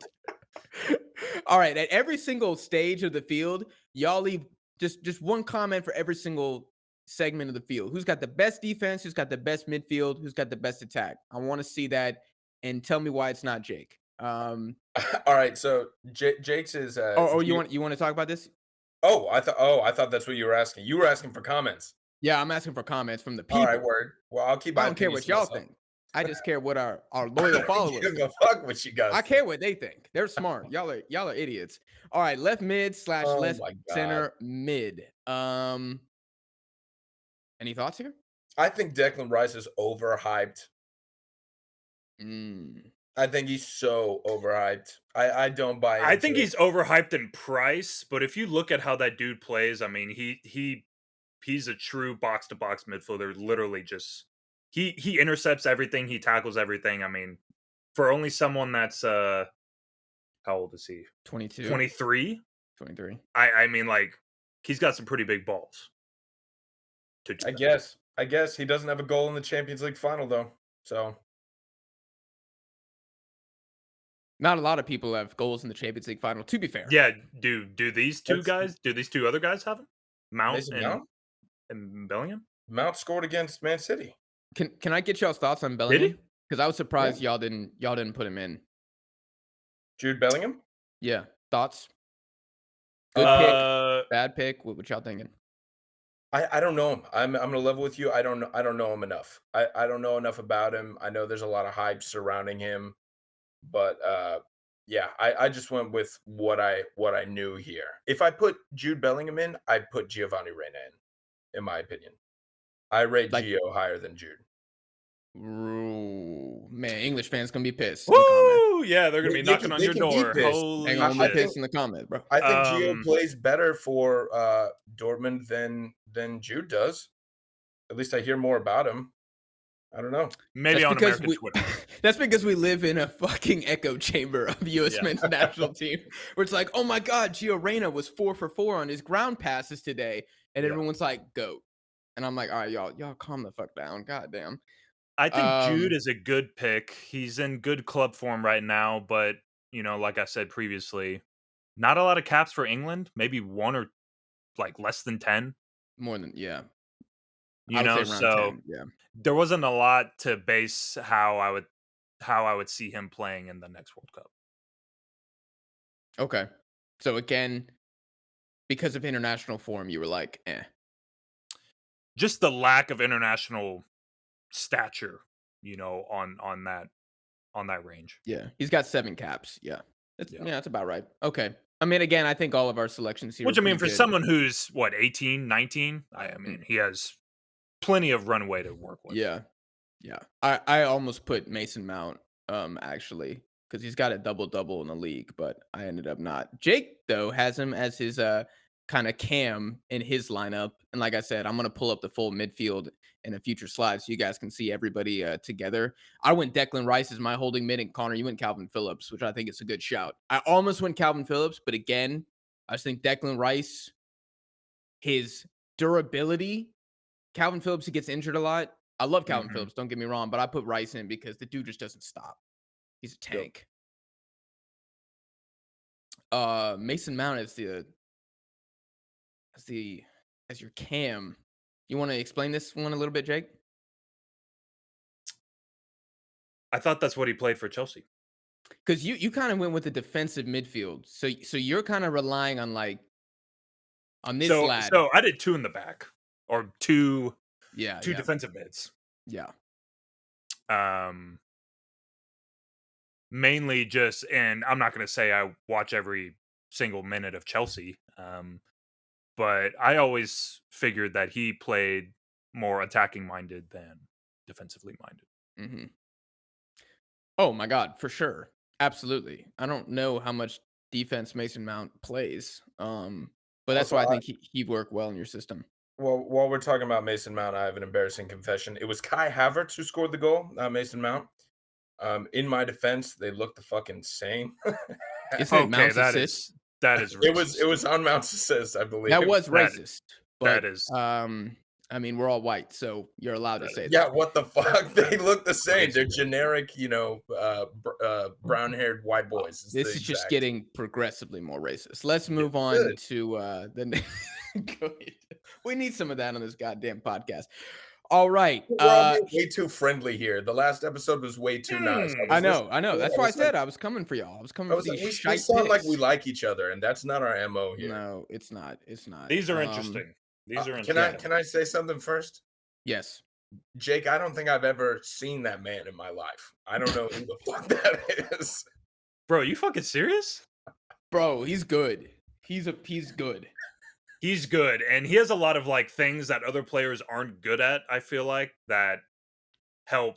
Speaker 1: All right, at every single stage of the field, y'all leave just one comment for every single segment of the field. Who's got the best defense? Who's got the best midfield? Who's got the best attack? I want to see that, and tell me why it's not Jake.
Speaker 2: All right, so Jake's is.
Speaker 1: You want to talk about this?
Speaker 2: I thought that's what you were asking. You were asking for comments.
Speaker 1: Yeah, I'm asking for comments from the people.
Speaker 2: All right, word. Well, I'll keep.
Speaker 1: I don't care what y'all think. I just care what our loyal followers.
Speaker 2: Give a fuck what you guys.
Speaker 1: I care what they think. They're smart. Y'all are idiots. All right, left mid / left center mid. Any thoughts here?
Speaker 2: I think Declan Rice is overhyped. I think he's so overhyped. I don't buy into
Speaker 3: I think
Speaker 2: it.
Speaker 3: he's overhyped in price, but if you look at how that dude plays, I mean, he's a true box to box midfielder. Literally, just he intercepts everything, he tackles everything. I mean, for only someone that's how old is he?
Speaker 1: 22.
Speaker 3: 23?
Speaker 1: 23.
Speaker 3: I mean, like, he's got some pretty big balls.
Speaker 2: I guess he doesn't have a goal in the Champions League final though. So
Speaker 1: not a lot of people have goals in the Champions League final, to be fair.
Speaker 3: Yeah, do these two other guys have it? Mount and Bellingham?
Speaker 2: Mount scored against Man City.
Speaker 1: Can I get y'all's thoughts on Bellingham? Because I was surprised y'all didn't put him in.
Speaker 2: Jude Bellingham?
Speaker 1: Yeah. Thoughts? Good pick, bad pick. What y'all thinking?
Speaker 2: I don't know him. I'm gonna level with you. I don't know him enough. I don't know enough about him. I know there's a lot of hype surrounding him, but yeah, I just went with what I knew here. If I put Jude Bellingham in, I'd put Giovanni Reina in my opinion. I rate Gio higher than Jude.
Speaker 1: Ooh, man, English fans gonna be pissed.
Speaker 3: Woo! Yeah, they're gonna be knocking on your door.
Speaker 1: They're gonna be pissed in the comment, bro.
Speaker 2: I think Gio plays better for Dortmund than Jude does. At least I hear more about him. I don't know.
Speaker 3: Maybe on American Twitter.
Speaker 1: That's because we live in a fucking echo chamber of USMNT's national team, where it's like, oh my God, Gio Reyna was 4 for 4 on his ground passes today, and everyone's like, goat. And I'm like, all right, y'all calm the fuck down. God damn.
Speaker 3: I think Jude is a good pick. He's in good club form right now, but like I said previously, not a lot of caps for England. Maybe one or like less than 10.
Speaker 1: More than
Speaker 3: so
Speaker 1: 10, yeah.
Speaker 3: There wasn't a lot to base how I would see him playing in the next World Cup.
Speaker 1: Okay, so again, because of international form, you were like,
Speaker 3: Just the lack of international stature, on that range.
Speaker 1: Yeah, he's got 7 caps. Yeah, that's about right. Okay, I mean, again, I think all of our selections here.
Speaker 3: Which I mean, for someone who's 18, 19, I mean, he has plenty of runway to work with.
Speaker 1: Yeah. I almost put Mason Mount, actually, because he's got a double in the league, but I ended up not. Jake though has him as his kind of cam in his lineup, and like I said, I'm gonna pull up the full midfield in a future slide so you guys can see everybody together. I went Declan Rice as my holding mid, and Connor, you went Calvin Phillips, which I think is a good shout. I almost went Calvin Phillips, but again, I just think Declan Rice, his durability. Calvin Phillips, he gets injured a lot. I love Calvin Phillips, don't get me wrong, but I put Rice in because the dude just doesn't stop. He's a tank. Mason Mount as your cam. You want to explain this one a little bit, Jake?
Speaker 3: I thought that's what he played for Chelsea.
Speaker 1: Because you kind of went with the defensive midfield, so you're kind of relying on on this lad.
Speaker 3: So I did 2 in the back, or two defensive mids.
Speaker 1: Yeah.
Speaker 3: Mainly just, and I'm not going to say I watch every single minute of Chelsea, but I always figured that he played more attacking minded than defensively minded.
Speaker 1: Mm-hmm. Oh my God, for sure. Absolutely. I don't know how much defense Mason Mount plays. But But that's
Speaker 2: Also,
Speaker 1: why I think he'd work well in your system.
Speaker 2: well, while we're talking about Mason Mount, I have an embarrassing confession. It was Kai Havertz who scored the goal, not Mason Mount. In my defense, they look the fucking same.
Speaker 1: Isn't it
Speaker 3: Okay,
Speaker 1: Mount's
Speaker 3: that
Speaker 1: assist?
Speaker 3: is
Speaker 2: It
Speaker 3: racist.
Speaker 2: was on Mount's assist, I believe.
Speaker 1: That was
Speaker 3: That
Speaker 1: racist.
Speaker 3: that
Speaker 1: But
Speaker 3: is
Speaker 1: I mean, we're all white, so you're allowed to
Speaker 3: that
Speaker 1: say
Speaker 2: Yeah,
Speaker 1: that.
Speaker 2: what the fuck? They look the same. They're
Speaker 3: Racist.
Speaker 2: generic, brown-haired white boys. It's
Speaker 1: This
Speaker 2: the
Speaker 1: is just
Speaker 2: exact.
Speaker 1: getting progressively more racist. Let's move on
Speaker 2: Good.
Speaker 1: to the Go ahead. We need some of that on this goddamn podcast. All right.
Speaker 2: We're all being way too friendly here. The last episode was way too nice.
Speaker 1: I
Speaker 2: was
Speaker 1: know. That's why I said I was coming for y'all. I was coming for these
Speaker 2: we
Speaker 1: shite
Speaker 2: sound like
Speaker 1: picks.
Speaker 2: we like each other, and that's not our MO here.
Speaker 1: No, it's not. It's not.
Speaker 3: These are interesting. These are
Speaker 2: Can
Speaker 3: interesting.
Speaker 2: I say something first?
Speaker 1: Yes.
Speaker 2: Jake, I don't think I've ever seen that man in my life. I don't know who the fuck that is.
Speaker 3: Bro, you fucking serious?
Speaker 1: Bro, he's good. He's good.
Speaker 3: He's good, and he has a lot of like things that other players aren't good at. I feel like that help.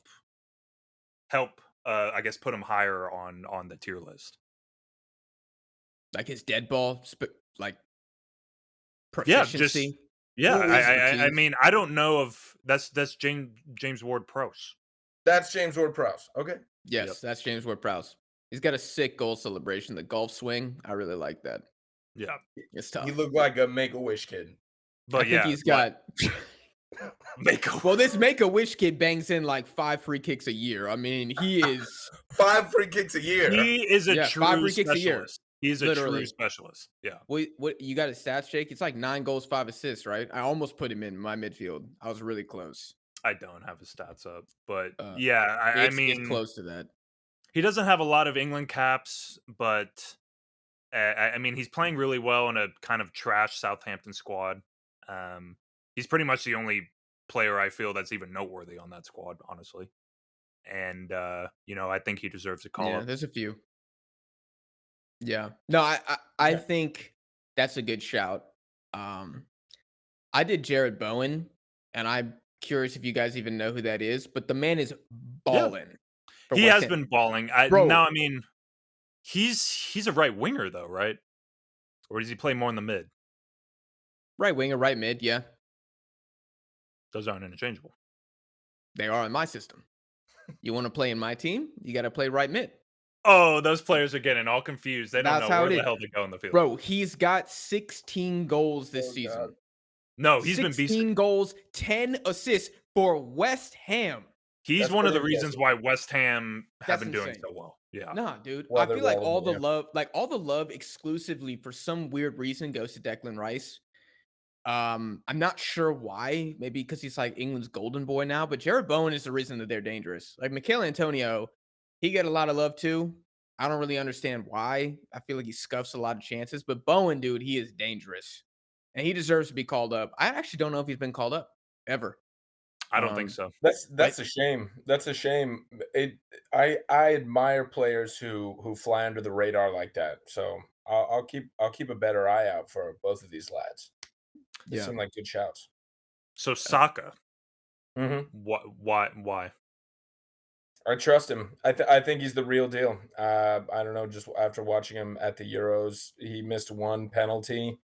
Speaker 3: I guess put him higher on the tier list.
Speaker 1: Like his dead ball, like
Speaker 3: Yeah,
Speaker 1: proficiency.
Speaker 3: Yeah,
Speaker 2: Who is
Speaker 3: I mean, I don't know if that's James Ward-Prowse.
Speaker 2: That's James Ward-Prowse. Okay.
Speaker 1: Yes,
Speaker 3: Yep.
Speaker 1: that's James Ward-Prowse. He's got a sick goal celebration. The golf swing, I really like that.
Speaker 3: Yeah,
Speaker 1: It's tough.
Speaker 2: You look like a Make-A-Wish kid.
Speaker 3: but
Speaker 1: I think he's got. Well, this Make-A-Wish kid bangs in like 5 free kicks a year. I mean, he is
Speaker 2: 5 free kicks a year.
Speaker 3: He is a
Speaker 1: 5
Speaker 3: true
Speaker 1: free kicks a year.
Speaker 3: specialist. He's a
Speaker 1: Literally.
Speaker 3: true specialist. Yeah.
Speaker 1: What you got his stats, Jake? It's like 9 goals, 5 assists, right? I almost put him in my midfield. I was really close.
Speaker 3: I don't have his stats up, but
Speaker 1: Uh,
Speaker 3: yeah, I
Speaker 1: It's
Speaker 3: mean,
Speaker 1: close to that.
Speaker 3: he doesn't have a lot of England caps, but I mean, he's playing really well in a kind of trash Southampton squad. He's pretty much the only player I feel that's even noteworthy on that squad, honestly. And I think he deserves a call
Speaker 1: Yeah,
Speaker 3: up.
Speaker 1: there's a few. Yeah. No, I think that's a good shout. I did Jared Bowen, and I'm curious if you guys even know who that is, but the man is balling. for
Speaker 3: He
Speaker 1: West
Speaker 3: has
Speaker 1: Ham.
Speaker 3: been balling.
Speaker 1: Bro.
Speaker 3: Now, I mean, he's a right winger though, right? Or does he play more in the mid?
Speaker 1: Right winger, right mid, yeah.
Speaker 3: Those aren't interchangeable.
Speaker 1: They are in my system. You want to play in my team? You got to play right mid.
Speaker 3: Oh, those players are getting all confused. They don't
Speaker 1: That's
Speaker 3: know
Speaker 1: how
Speaker 3: where
Speaker 1: it
Speaker 3: the
Speaker 1: is.
Speaker 3: hell to go in the field.
Speaker 1: Bro, he's got 16 goals this
Speaker 2: Oh,
Speaker 1: season.
Speaker 2: God.
Speaker 3: No, he's been
Speaker 1: 16
Speaker 3: beasting.
Speaker 1: goals, 10 assists for West Ham.
Speaker 3: He's
Speaker 2: That's
Speaker 3: one of the
Speaker 2: pretty
Speaker 3: reasons why West Ham have
Speaker 1: That's
Speaker 3: been doing
Speaker 1: insane.
Speaker 3: so well. Yeah.
Speaker 1: Nah, dude.
Speaker 2: Well,
Speaker 1: I
Speaker 2: they're
Speaker 1: feel like all
Speaker 2: relevant,
Speaker 1: the love exclusively for some weird reason goes to Declan Rice. I'm not sure why. Maybe because he's like England's golden boy now, but Jared Bowen is the reason that they're dangerous. Like Mikel Antonio, he got a lot of love too. I don't really understand why. I feel like he scuffs a lot of chances, but Bowen, dude, he is dangerous. And he deserves to be called up. I actually don't know if he's been called up ever.
Speaker 3: I don't think so.
Speaker 2: That's a shame. That's a shame. I admire players who fly under the radar like that. So I'll keep a better eye out for both of these lads. They seem like good shouts.
Speaker 3: So Saka,
Speaker 2: Mm-hmm.
Speaker 3: why?
Speaker 2: I trust him. I think he's the real deal. I don't know. Just after watching him at the Euros, he missed one penalty.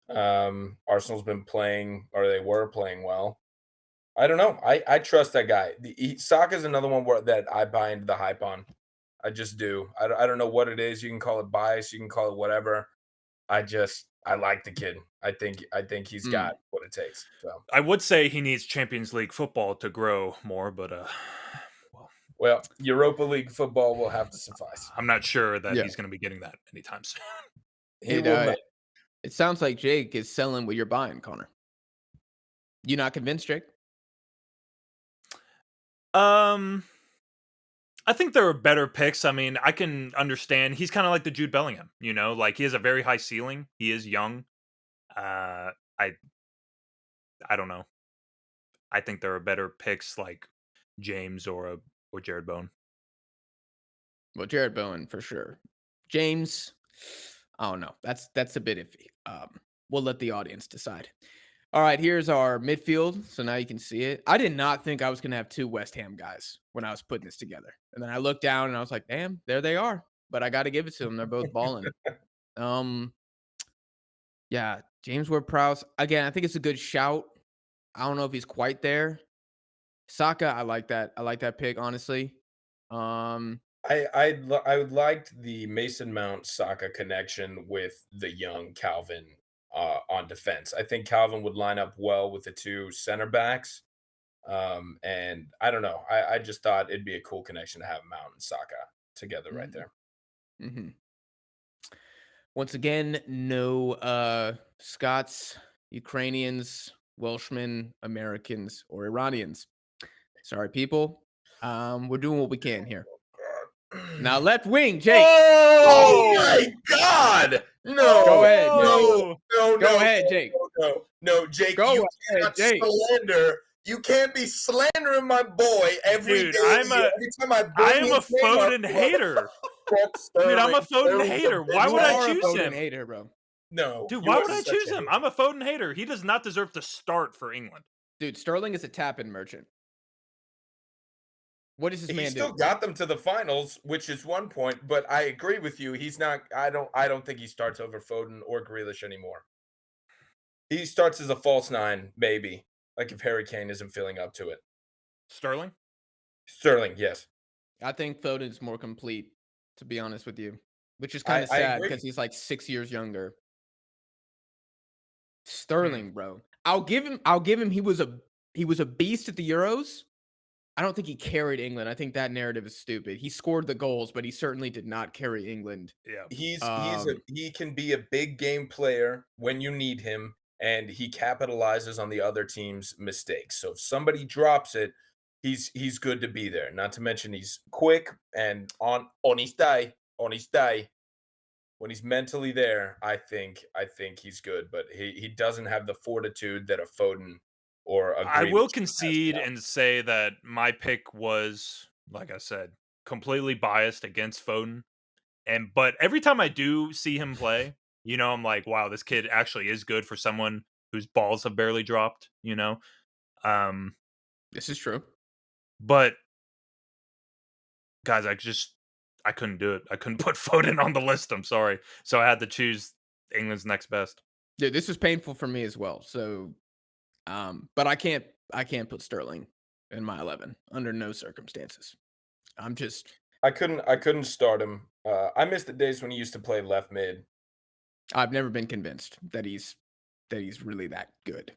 Speaker 2: Arsenal's been playing, or they were playing well. I don't know. I trust that guy. Saka's another one that I buy into the hype on. I just do. I don't know what it is. You can call it bias. You can call it whatever. I like the kid. I think he's got what it takes. So
Speaker 3: I would say he needs Champions League football to grow more, but
Speaker 2: well, Europa League football will have to suffice.
Speaker 3: I'm not sure that he's going to be getting that anytime soon.
Speaker 2: He will not.
Speaker 1: It sounds like Jake is selling what you're buying, Connor. You not convinced, Jake?
Speaker 3: I think there are better picks. I mean, I can understand. He's kind of like the Jude Bellingham, like he has a very high ceiling. He is young. I don't know. I think there are better picks like James or Jared Bowen.
Speaker 1: Well, Jared Bowen for sure. James, I don't know. That's a bit iffy. We'll let the audience decide. All right, here's our midfield. So now you can see it. I did not think I was going to have 2 West Ham guys when I was putting this together. And then I looked down and I was like, damn, there they are. But I got to give it to them. They're both balling. Yeah, James Ward-Prowse, again, I think it's a good shout. I don't know if he's quite there. Saka, I like that. I like that pick, honestly. Um,
Speaker 2: I would like the Mason Mount Saka connection with the young Calvin on defense. I think Calvin would line up well with the two center backs. And I don't know. I just thought it'd be a cool connection to have Mount and Saka together right there.
Speaker 1: mhm. Once again, no Scots, Ukrainians, Welshmen, Americans, or Iranians. Sorry, people. We're doing what we can here. Now, left wing, Jake.
Speaker 2: Oh my God! No,
Speaker 1: Go ahead, Jake.
Speaker 2: no,
Speaker 1: Go ahead, Jake.
Speaker 2: no, Jake.
Speaker 1: Go
Speaker 2: You
Speaker 1: ahead,
Speaker 2: cannot
Speaker 1: Jake.
Speaker 2: slander. You can't be slandering my boy every
Speaker 3: Dude,
Speaker 2: day.
Speaker 3: I'm a-
Speaker 2: every time I
Speaker 3: I
Speaker 2: bring
Speaker 3: am a
Speaker 2: his name up,
Speaker 3: Foden
Speaker 2: you're like,
Speaker 3: hater.
Speaker 2: "Fuck
Speaker 3: Dude, I'm a
Speaker 2: Sterling.
Speaker 3: Foden hater. Why
Speaker 1: You
Speaker 3: would I
Speaker 1: are a
Speaker 3: choose
Speaker 1: Foden
Speaker 3: him?
Speaker 1: hater, bro.
Speaker 2: No,
Speaker 3: Dude,
Speaker 2: you
Speaker 3: why
Speaker 2: are
Speaker 3: would I
Speaker 2: such
Speaker 3: choose
Speaker 2: a
Speaker 3: him?
Speaker 2: hater.
Speaker 3: I'm a Foden hater. He does not deserve to start for England.
Speaker 1: Dude, Sterling is a tap-in merchant. What does this
Speaker 2: He
Speaker 1: man
Speaker 2: still
Speaker 1: do?
Speaker 2: got them to the finals, which is one point. But I agree with you. He's not. I don't think he starts over Foden or Grealish anymore. He starts as a false nine, maybe. Like if Harry Kane isn't filling up to it.
Speaker 3: Sterling?
Speaker 2: Sterling, yes.
Speaker 1: I think Foden's more complete, to be honest with you, which is
Speaker 2: I-
Speaker 1: kind of
Speaker 2: I
Speaker 1: sad
Speaker 2: agree.
Speaker 1: because he's like 6 years younger.
Speaker 2: Hmm.
Speaker 1: Sterling, bro. I'll give him he was a beast at the Euros. I don't think he carried England. I think that narrative is stupid. He scored the goals, but he certainly did not carry England.
Speaker 3: Yeah.
Speaker 2: He can be a big game player when you need him, and he capitalizes on the other team's mistakes. So if somebody drops it, he's good to be there. Not to mention he's quick and on his day. When he's mentally there, I think he's good, but he doesn't have the fortitude that a Foden or a
Speaker 3: I
Speaker 2: Grealish
Speaker 3: will
Speaker 2: has
Speaker 3: concede
Speaker 2: now.
Speaker 3: and say that my pick was, like I said, completely biased against Foden. But every time I do see him play, I'm like, wow, this kid actually is good for someone whose balls have barely dropped, Um,
Speaker 1: This is true.
Speaker 3: but guys, I couldn't do it. I couldn't put Foden on the list. I'm sorry. So I had to choose England's next best.
Speaker 1: Dude, this was painful for me as well. So, but I can't put Sterling in my 11 under no circumstances.
Speaker 2: I couldn't start him. I miss the days when he used to play left mid.
Speaker 1: I've never been convinced that he's really that good.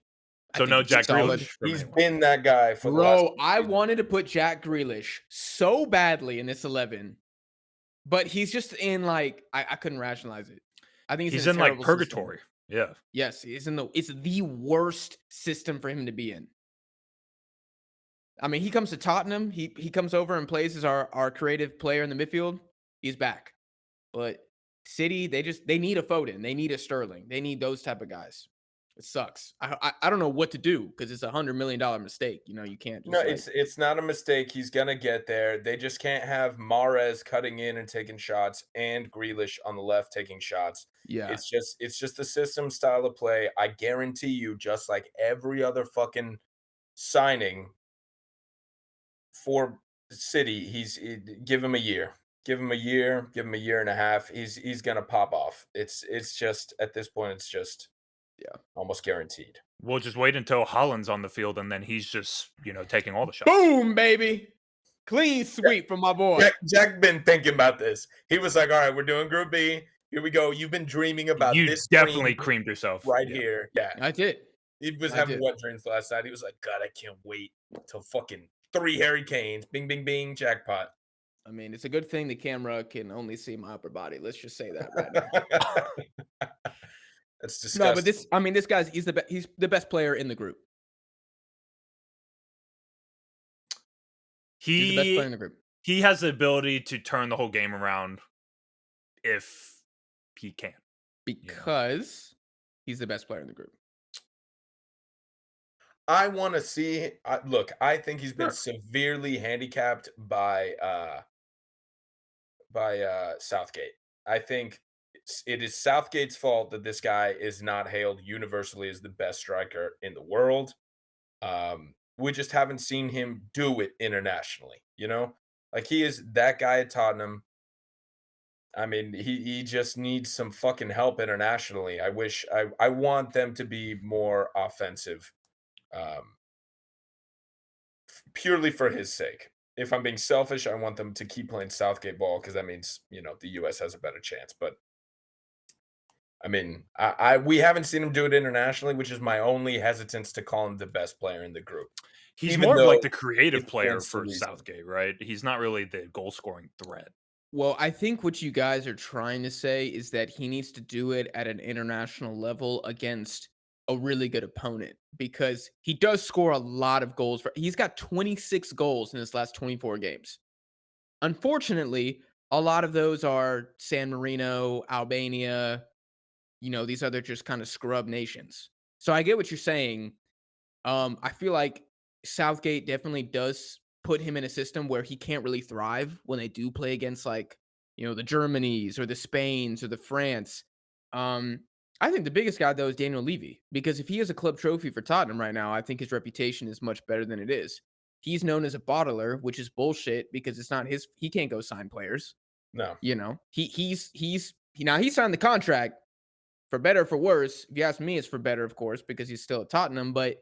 Speaker 1: I
Speaker 3: So
Speaker 1: think
Speaker 3: no
Speaker 1: he's
Speaker 3: Jack
Speaker 1: solid.
Speaker 3: Grealish from
Speaker 2: He's
Speaker 3: anyone.
Speaker 2: been that guy for the last
Speaker 1: Bro,
Speaker 2: couple
Speaker 1: I
Speaker 2: seasons.
Speaker 1: wanted to put Jack Grealish so badly in this 11, but he's just in like I couldn't rationalize it. I think
Speaker 3: He's
Speaker 1: a
Speaker 3: in like
Speaker 1: terrible system.
Speaker 3: purgatory. Yeah.
Speaker 1: Yes, it's the worst system for him to be in. I mean, he comes to Tottenham. He comes over and plays as our creative player in the midfield. He's back. But City, they need a Foden. They need a Sterling. They need those type of guys. It sucks. I don't know what to do because it's $100 million mistake. You can't just
Speaker 2: No, it's not a mistake. He's gonna get there. They just can't have Mahrez cutting in and taking shots and Grealish on the left taking shots.
Speaker 1: yeah.
Speaker 2: It's just the system style of play. I guarantee you, just like every other fucking signing for City, give him a year. Give him a year, give him a year and a half. He's gonna pop off. It's just at this point, it's just almost guaranteed.
Speaker 3: We'll just wait until Holland's on the field and then he's just, taking all the shots.
Speaker 1: Boom, baby. Clean sweep from my boy.
Speaker 2: Jack been thinking about this. He was like, "All right, we're doing Group B. Here we go. You've been dreaming about
Speaker 3: You
Speaker 2: this
Speaker 3: definitely
Speaker 2: dream
Speaker 3: creamed yourself.
Speaker 2: right
Speaker 3: Yeah.
Speaker 2: here." Yeah,
Speaker 1: I did.
Speaker 2: he was
Speaker 1: I
Speaker 2: having
Speaker 1: did.
Speaker 2: wet dreams last night. He was like, "God, I can't wait till fucking 3 Harry Canes. Bing, bing, bing, jackpot."
Speaker 1: I mean, it's a good thing the camera can only see my upper body. Let's just say that right now.
Speaker 2: That's
Speaker 1: No,
Speaker 2: disgusting.
Speaker 1: but this guy's he's the best player in the group. He's the best player in the group
Speaker 3: He has the ability to turn the whole game around if he can.
Speaker 1: because he's the best player in the group.
Speaker 2: I want to see. Look, I think he's been severely handicapped by Southgate. I think it is Southgate's fault that this guy is not hailed universally as the best striker in the world. We just haven't seen him do it internationally. Like he is that guy at Tottenham. I mean, he just needs some fucking help internationally. I want them to be more offensive, um, purely for his sake. If I'm being selfish, I want them to keep playing Southgate ball because that means, the US has a better chance. But I mean, we haven't seen him do it internationally, which is my only hesitance to call him the best player in the group,
Speaker 3: He's
Speaker 2: even
Speaker 3: more of like
Speaker 2: though
Speaker 3: the creative
Speaker 2: it
Speaker 3: player
Speaker 2: stands to
Speaker 3: for
Speaker 2: reason.
Speaker 3: Southgate, right? He's not really the goal scoring threat.
Speaker 1: Well, I think what you guys are trying to say is that he needs to do it at an international level against a really good opponent because he does score a lot of goals. He's got 26 goals in his last 24 games. Unfortunately, a lot of those are San Marino, Albania, these other just kind of scrub nations. So I get what you're saying. I feel like Southgate definitely does put him in a system where he can't really thrive when they do play against like, the Germanys or the Spains or the France. Um, I think the biggest guy though is Daniel Levy because if he has a club trophy for Tottenham right now, I think his reputation is much better than it is. He's known as a bottler, which is bullshit because it's not his. He can't go sign players.
Speaker 2: No,
Speaker 1: Now he signed the contract for better or for worse. If you ask me, it's for better, of course, because he's still at Tottenham. But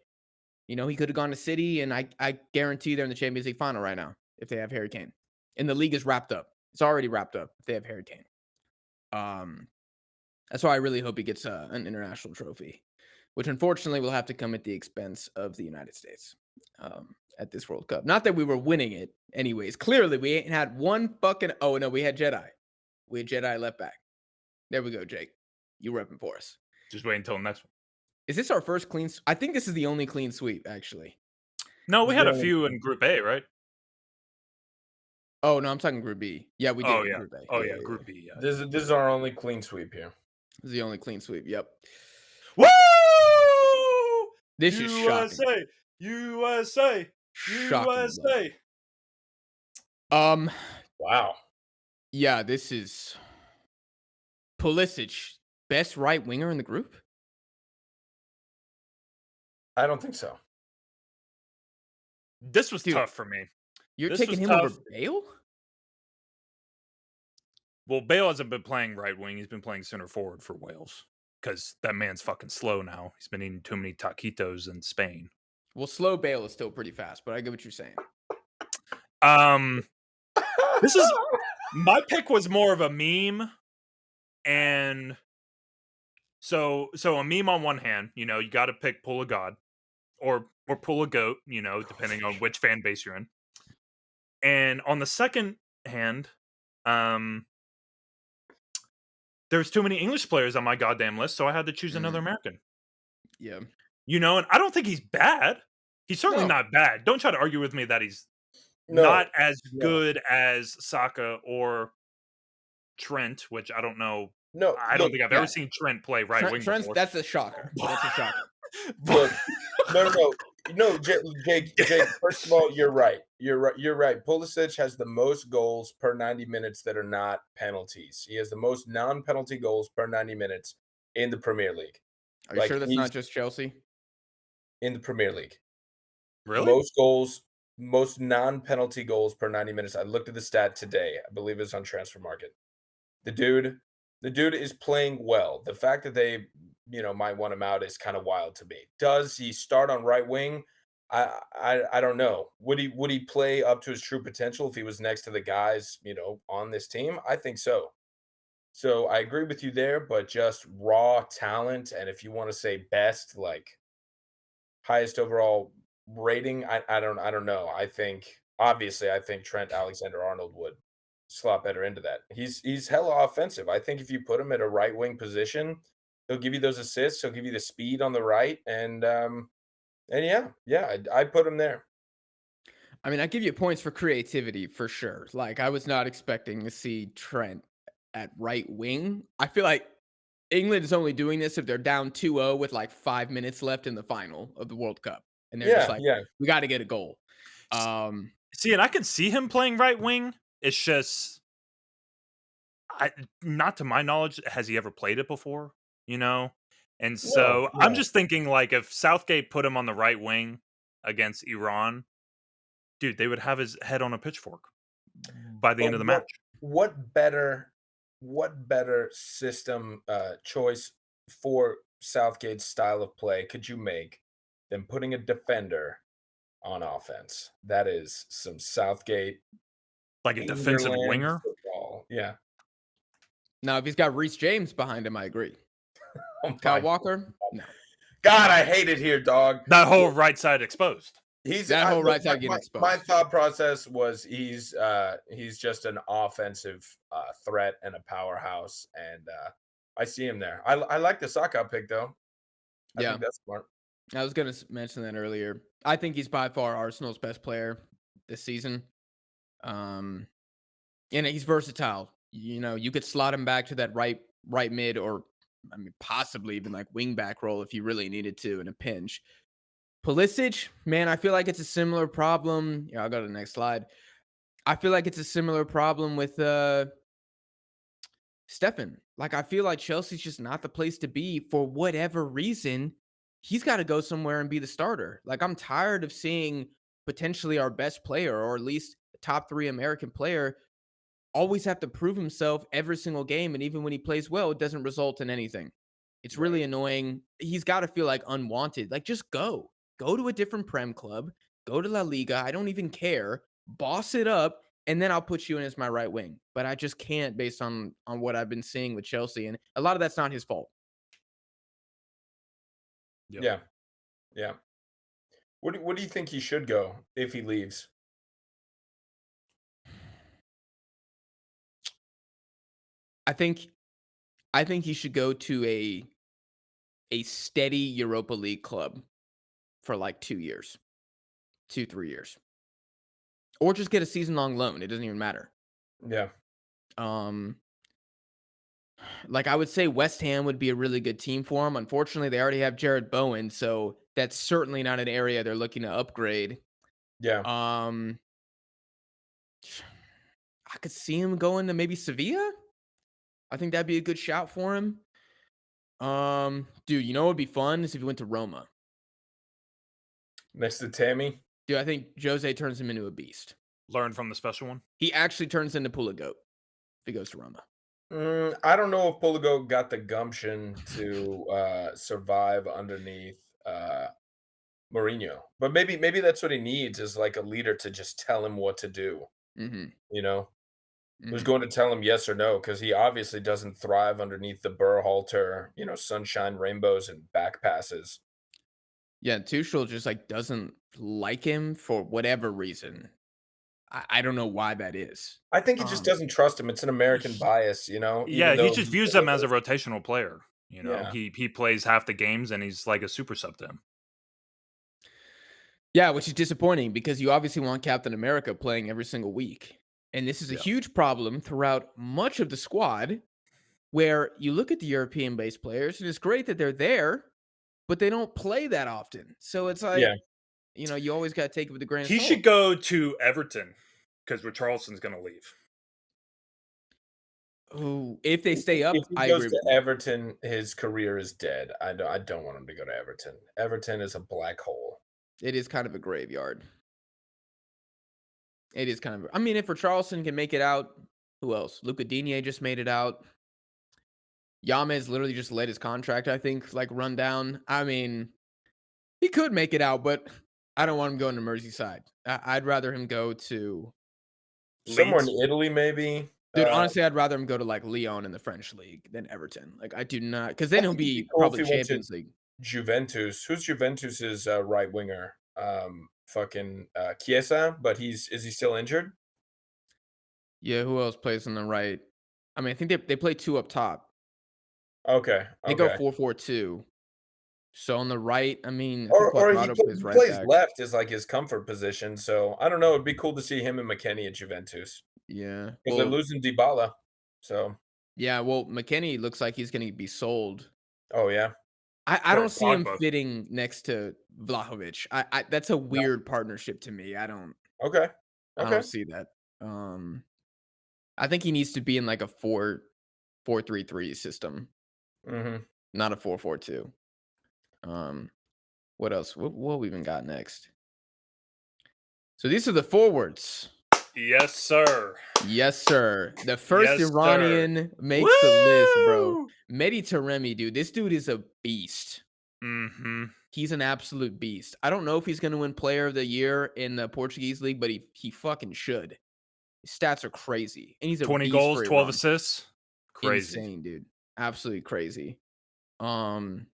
Speaker 1: he could have gone to City, and I guarantee they're in the Champions League final right now if they have Harry Kane. And the league is wrapped up. It's already wrapped up if they have Harry Kane. That's why I really hope he gets an international trophy, which unfortunately will have to come at the expense of the United States at this World Cup. Not that we were winning it anyways. Clearly, we ain't had one fucking. Oh no, we had Jedi. We had Jedi left back. There we go, Jake. You repping for us.
Speaker 3: Just wait until next one.
Speaker 1: Is this our first clean? I think this is the only clean sweep, actually.
Speaker 3: No, we had a few in Group A, right?
Speaker 1: Oh no, I'm talking Group B. Yeah, we did.
Speaker 3: Oh yeah.
Speaker 1: Group A.
Speaker 3: Oh yeah, Group B. Yeah.
Speaker 2: this is our only clean sweep here.
Speaker 1: This is the only clean sweep. Yep.
Speaker 3: Woo!
Speaker 1: This is shocking.
Speaker 3: USA.
Speaker 1: Shocking.
Speaker 2: Wow.
Speaker 1: Yeah, this is Pulisic, best right winger in the group.
Speaker 2: I don't think so.
Speaker 3: This was tough for me.
Speaker 1: You're taking him over Bale?
Speaker 3: Well, Bale hasn't been playing right wing. He's been playing center forward for Wales because that man's fucking slow now. He's been eating too many taquitos in Spain.
Speaker 1: Well, slow Bale is still pretty fast, but I get what you're saying.
Speaker 3: This is my pick was more of a meme, and so a meme on one hand, you got to pick pull a god or pull a goat, depending on which fan base you're in. And on the second hand, there's too many English players on my goddamn list, so I had to choose another American.
Speaker 1: Yeah.
Speaker 3: And I don't think he's bad. He's certainly not bad. Don't try to argue with me that he's not as good as Saka or Trent, which I don't know.
Speaker 2: No,
Speaker 3: I don't think I've ever seen Trent play right wing before.
Speaker 1: That's a shocker. That's a shocker.
Speaker 2: Look, no, Jake. First of all, you're right. You're right. Pulisic has the most goals per 90 minutes that are not penalties. He has the most non-penalty goals per 90 minutes in the Premier League.
Speaker 1: Are you sure that's not just Chelsea?
Speaker 2: In the Premier League.
Speaker 3: Really?
Speaker 2: Most goals, most non-penalty goals per 90 minutes. I looked at the stat today. I believe it's on Transfer Market. The dude is playing well. The fact that they, might want him out is kind of wild to me. Does he start on right wing? I don't know. Would he play up to his true potential if he was next to the guys, on this team? I think so. So I agree with you there, but just raw talent, and if you want to say best, like highest overall rating, I don't know. I think Trent Alexander-Arnold would slot better into that. He's hella offensive. I think if you put him at a right wing position, he'll give you those assists. He'll give you the speed on the right, and yeah, I put him there.
Speaker 1: I mean, I give you points for creativity for sure. Like I was not expecting to see Trent at right wing. I feel like England is only doing this if they're down 2-0 with like 5 minutes left in the final of the World Cup, and they're just like, we got to get a goal.
Speaker 3: See, and I can see him playing right wing. It's just, not to my knowledge, has he ever played it before? And so I'm just thinking, like, if Southgate put him on the right wing against Iran, dude, they would have his head on a pitchfork by the end of the match.
Speaker 2: What better what better system choice for Southgate's style of play could you make than putting a defender on offense? That is some Southgate
Speaker 3: Like a defensive
Speaker 2: England
Speaker 3: winger.
Speaker 2: football. Yeah.
Speaker 1: Now, if he's got Reece James behind him, I agree.
Speaker 2: Oh
Speaker 1: Kyle
Speaker 2: my
Speaker 1: Walker, no.
Speaker 2: God, I hate it here, dog.
Speaker 3: That whole right side exposed.
Speaker 1: That whole right side getting
Speaker 2: my
Speaker 1: exposed.
Speaker 2: thought process was he's just an offensive threat and a powerhouse, and I see him there. I like the Saka pick though. I
Speaker 1: Yeah,
Speaker 2: think that's smart.
Speaker 1: I was going to mention that earlier. I think he's by far Arsenal's best player this season. And he's versatile. You know, you could slot him back to that right mid, or I mean, possibly even like wing back role if you really needed to in a pinch. Pulisic, man, I feel like it's a similar problem. Yeah, I'll go to the next slide. I feel like it's a similar problem with Stefan. Like, I feel like Chelsea's just not the place to be for whatever reason. He's got to go somewhere and be the starter. Like, I'm tired of seeing potentially our best player, or at least top 3 American player, always have to prove himself every single game. And even when he plays well, it doesn't result in anything. It's really annoying. He's got to feel like unwanted. Like, just go. Go to a different Prem club. Go to La Liga. I don't even care. Boss it up, and then I'll put you in as my right wing. But I just can't based on what I've been seeing with Chelsea. And a lot of that's not his fault.
Speaker 3: Yep.
Speaker 2: Yeah, yeah. What do you think he should go if he leaves?
Speaker 1: I think he should go to a steady Europa League club for like 2 years. 2-3 years. Or just get a season-long loan. It doesn't even matter.
Speaker 2: Yeah,
Speaker 1: Like, I would say West Ham would be a really good team for him. Unfortunately, they already have Jared Bowen, so that's certainly not an area they're looking to upgrade.
Speaker 2: yeah.
Speaker 1: I could see him going to maybe Sevilla. I think that'd be a good shout for him. Dude, you know what would be fun is if he went to Roma.
Speaker 2: Next to Tammy.
Speaker 1: Dude, I think Jose turns him into a beast.
Speaker 3: Learn from the special one.
Speaker 1: He actually turns into Pulisic if he goes to Roma.
Speaker 2: I don't know if Pulisic got the gumption to survive underneath Mourinho, but maybe that's what he needs is like a leader to just tell him what to do.
Speaker 1: Mhm.
Speaker 2: You know, who's
Speaker 1: Mhm.
Speaker 2: going to tell him yes or no? Because he obviously doesn't thrive underneath the Berhalter, sunshine, rainbows, and back passes.
Speaker 1: Yeah, Tuchel just like doesn't like him for whatever reason. I don't know why that is.
Speaker 2: I think he just doesn't trust him. It's an American bias,
Speaker 3: Yeah,
Speaker 2: even
Speaker 3: he
Speaker 2: though
Speaker 3: just
Speaker 2: he
Speaker 3: views him as a
Speaker 2: delivers.
Speaker 3: rotational player.
Speaker 2: Yeah,
Speaker 3: He plays half the games and he's like a super sub to him.
Speaker 1: Yeah, which is disappointing because you obviously want Captain America playing every single week. And this is a
Speaker 3: Yeah.
Speaker 1: huge problem throughout much of the squad where you look at the European-based players and it's great that they're there, but they don't play that often. So it's like,
Speaker 2: yeah.
Speaker 1: you always got to take it with a grain of
Speaker 3: He
Speaker 1: salt.
Speaker 3: should go to Everton because Richarlison's going to leave.
Speaker 1: Ooh, if they stay up,
Speaker 2: If he
Speaker 1: I
Speaker 2: goes
Speaker 1: agree
Speaker 2: to
Speaker 1: with you.
Speaker 2: Everton, his career is dead. I don't want him to go to Everton. Everton is a black hole.
Speaker 1: It is kind of a graveyard. It is kind of. I mean, if Richarlison can make it out, who else? Luca Digne just made it out. Yamez literally just let his contract, I think, like run down. I mean, he could make it out, but I don't want him going to Merseyside. I'd rather him go to.
Speaker 2: Somewhere in
Speaker 3: Leeds.
Speaker 2: Italy, maybe.
Speaker 1: Dude, honestly, I'd rather him go to like Lyon in the French league than Everton. Like, I do not, because
Speaker 2: I
Speaker 1: then he'll
Speaker 2: think it'd be
Speaker 1: be
Speaker 2: cool if
Speaker 1: probably
Speaker 2: he went to
Speaker 1: Champions League.
Speaker 2: Juventus. Who's Juventus's right winger? Fucking Chiesa, but is he still injured?
Speaker 1: Yeah, who else plays on the right? I mean, I think they play 2 up top.
Speaker 2: Okay,
Speaker 1: They go
Speaker 2: okay.
Speaker 1: 4-4-2. So on the right, I mean, I think
Speaker 2: Or
Speaker 1: Quadrado plays
Speaker 2: he
Speaker 1: right
Speaker 2: plays
Speaker 1: back.
Speaker 2: left is like his comfort position. So I don't know. It'd be cool to see him and McKennie at Juventus
Speaker 1: Yeah.
Speaker 2: because they're
Speaker 1: Well,
Speaker 2: losing Dybala. So
Speaker 1: McKennie looks like he's going to be sold.
Speaker 2: oh yeah,
Speaker 1: I
Speaker 3: Or
Speaker 1: don't see him
Speaker 3: Pogba.
Speaker 1: fitting next to Vlahovic. I that's a weird partnership to me. I
Speaker 2: okay,
Speaker 1: don't see that. I think he needs to be in like a 4-4-3-3 system,
Speaker 2: hmm
Speaker 1: not a 4-4-2. What else? What we even got next? So these are the forwards.
Speaker 3: Yes, sir.
Speaker 1: Yes, sir. The first
Speaker 3: Yes, sir.
Speaker 1: Iranian makes the list, bro.
Speaker 3: Woo!
Speaker 1: Mehdi Taremi, dude. This dude is a beast.
Speaker 3: Mm-hmm.
Speaker 1: He's an absolute beast. I don't know if he's going to win Player of the Year in the Portuguese league, but he fucking should. His stats are crazy, and he's a
Speaker 3: 20
Speaker 1: beast
Speaker 3: goals,
Speaker 1: for
Speaker 3: 12
Speaker 1: Iran.
Speaker 3: assists. Crazy.
Speaker 1: Insane, dude. Absolutely crazy. And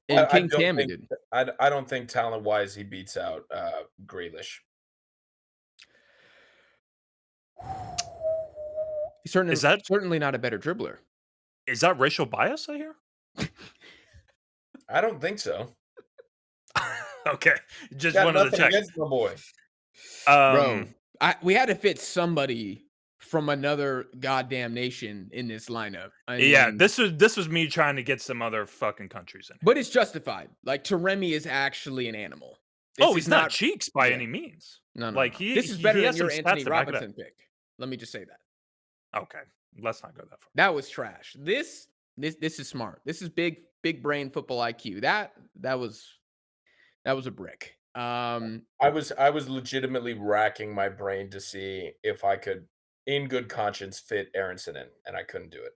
Speaker 2: I
Speaker 1: King
Speaker 2: don't
Speaker 1: Tammy,
Speaker 2: think
Speaker 1: dude.
Speaker 2: I don't think talent wise he beats out Grealish.
Speaker 1: He's
Speaker 3: Is that
Speaker 1: certainly not a better dribbler.
Speaker 3: racial bias, I hear?
Speaker 2: I don't think so.
Speaker 3: Okay. Just
Speaker 2: Got
Speaker 3: wanted to
Speaker 2: nothing
Speaker 3: check.
Speaker 2: against my boy.
Speaker 1: Bro, we had to fit somebody from another goddamn nation in this lineup. I
Speaker 3: Yeah,
Speaker 1: mean,
Speaker 3: this was me trying to get some other fucking countries in.
Speaker 1: but it's justified. Like Taremi is actually an animal.
Speaker 3: He's not cheeks by any means.
Speaker 1: No, no,
Speaker 3: Like
Speaker 1: no. This is better than
Speaker 3: has some
Speaker 1: your
Speaker 3: stats
Speaker 1: Anthony
Speaker 3: to back it up.
Speaker 1: Robinson pick. Let me just say that.
Speaker 3: Okay, let's not go that far.
Speaker 1: That was trash. This is smart. This is big brain football IQ. That was a brick.
Speaker 2: I was legitimately racking my brain to see if I could, in good conscience, fit Aronson in, and I couldn't do it.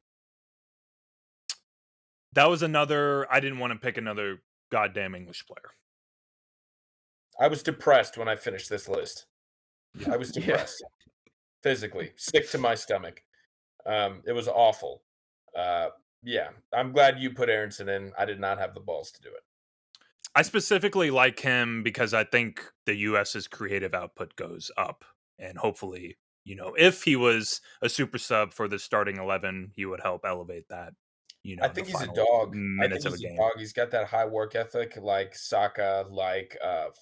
Speaker 3: That was another. I didn't want to pick another goddamn English player.
Speaker 2: I was depressed when I finished this list. I was
Speaker 1: Yeah.
Speaker 2: depressed, physically sick to my stomach. It was awful. Yeah, I'm glad you put Aronson in. I did not have the balls to do it.
Speaker 3: I specifically like him because I think the US's creative output goes up, and hopefully, if he was a super sub for the starting 11, he would help elevate that.
Speaker 2: I think he's a dog. I think
Speaker 3: Minutes of
Speaker 2: he's
Speaker 3: a
Speaker 2: a
Speaker 3: game.
Speaker 2: dog. He's got that high work ethic, like Saka, like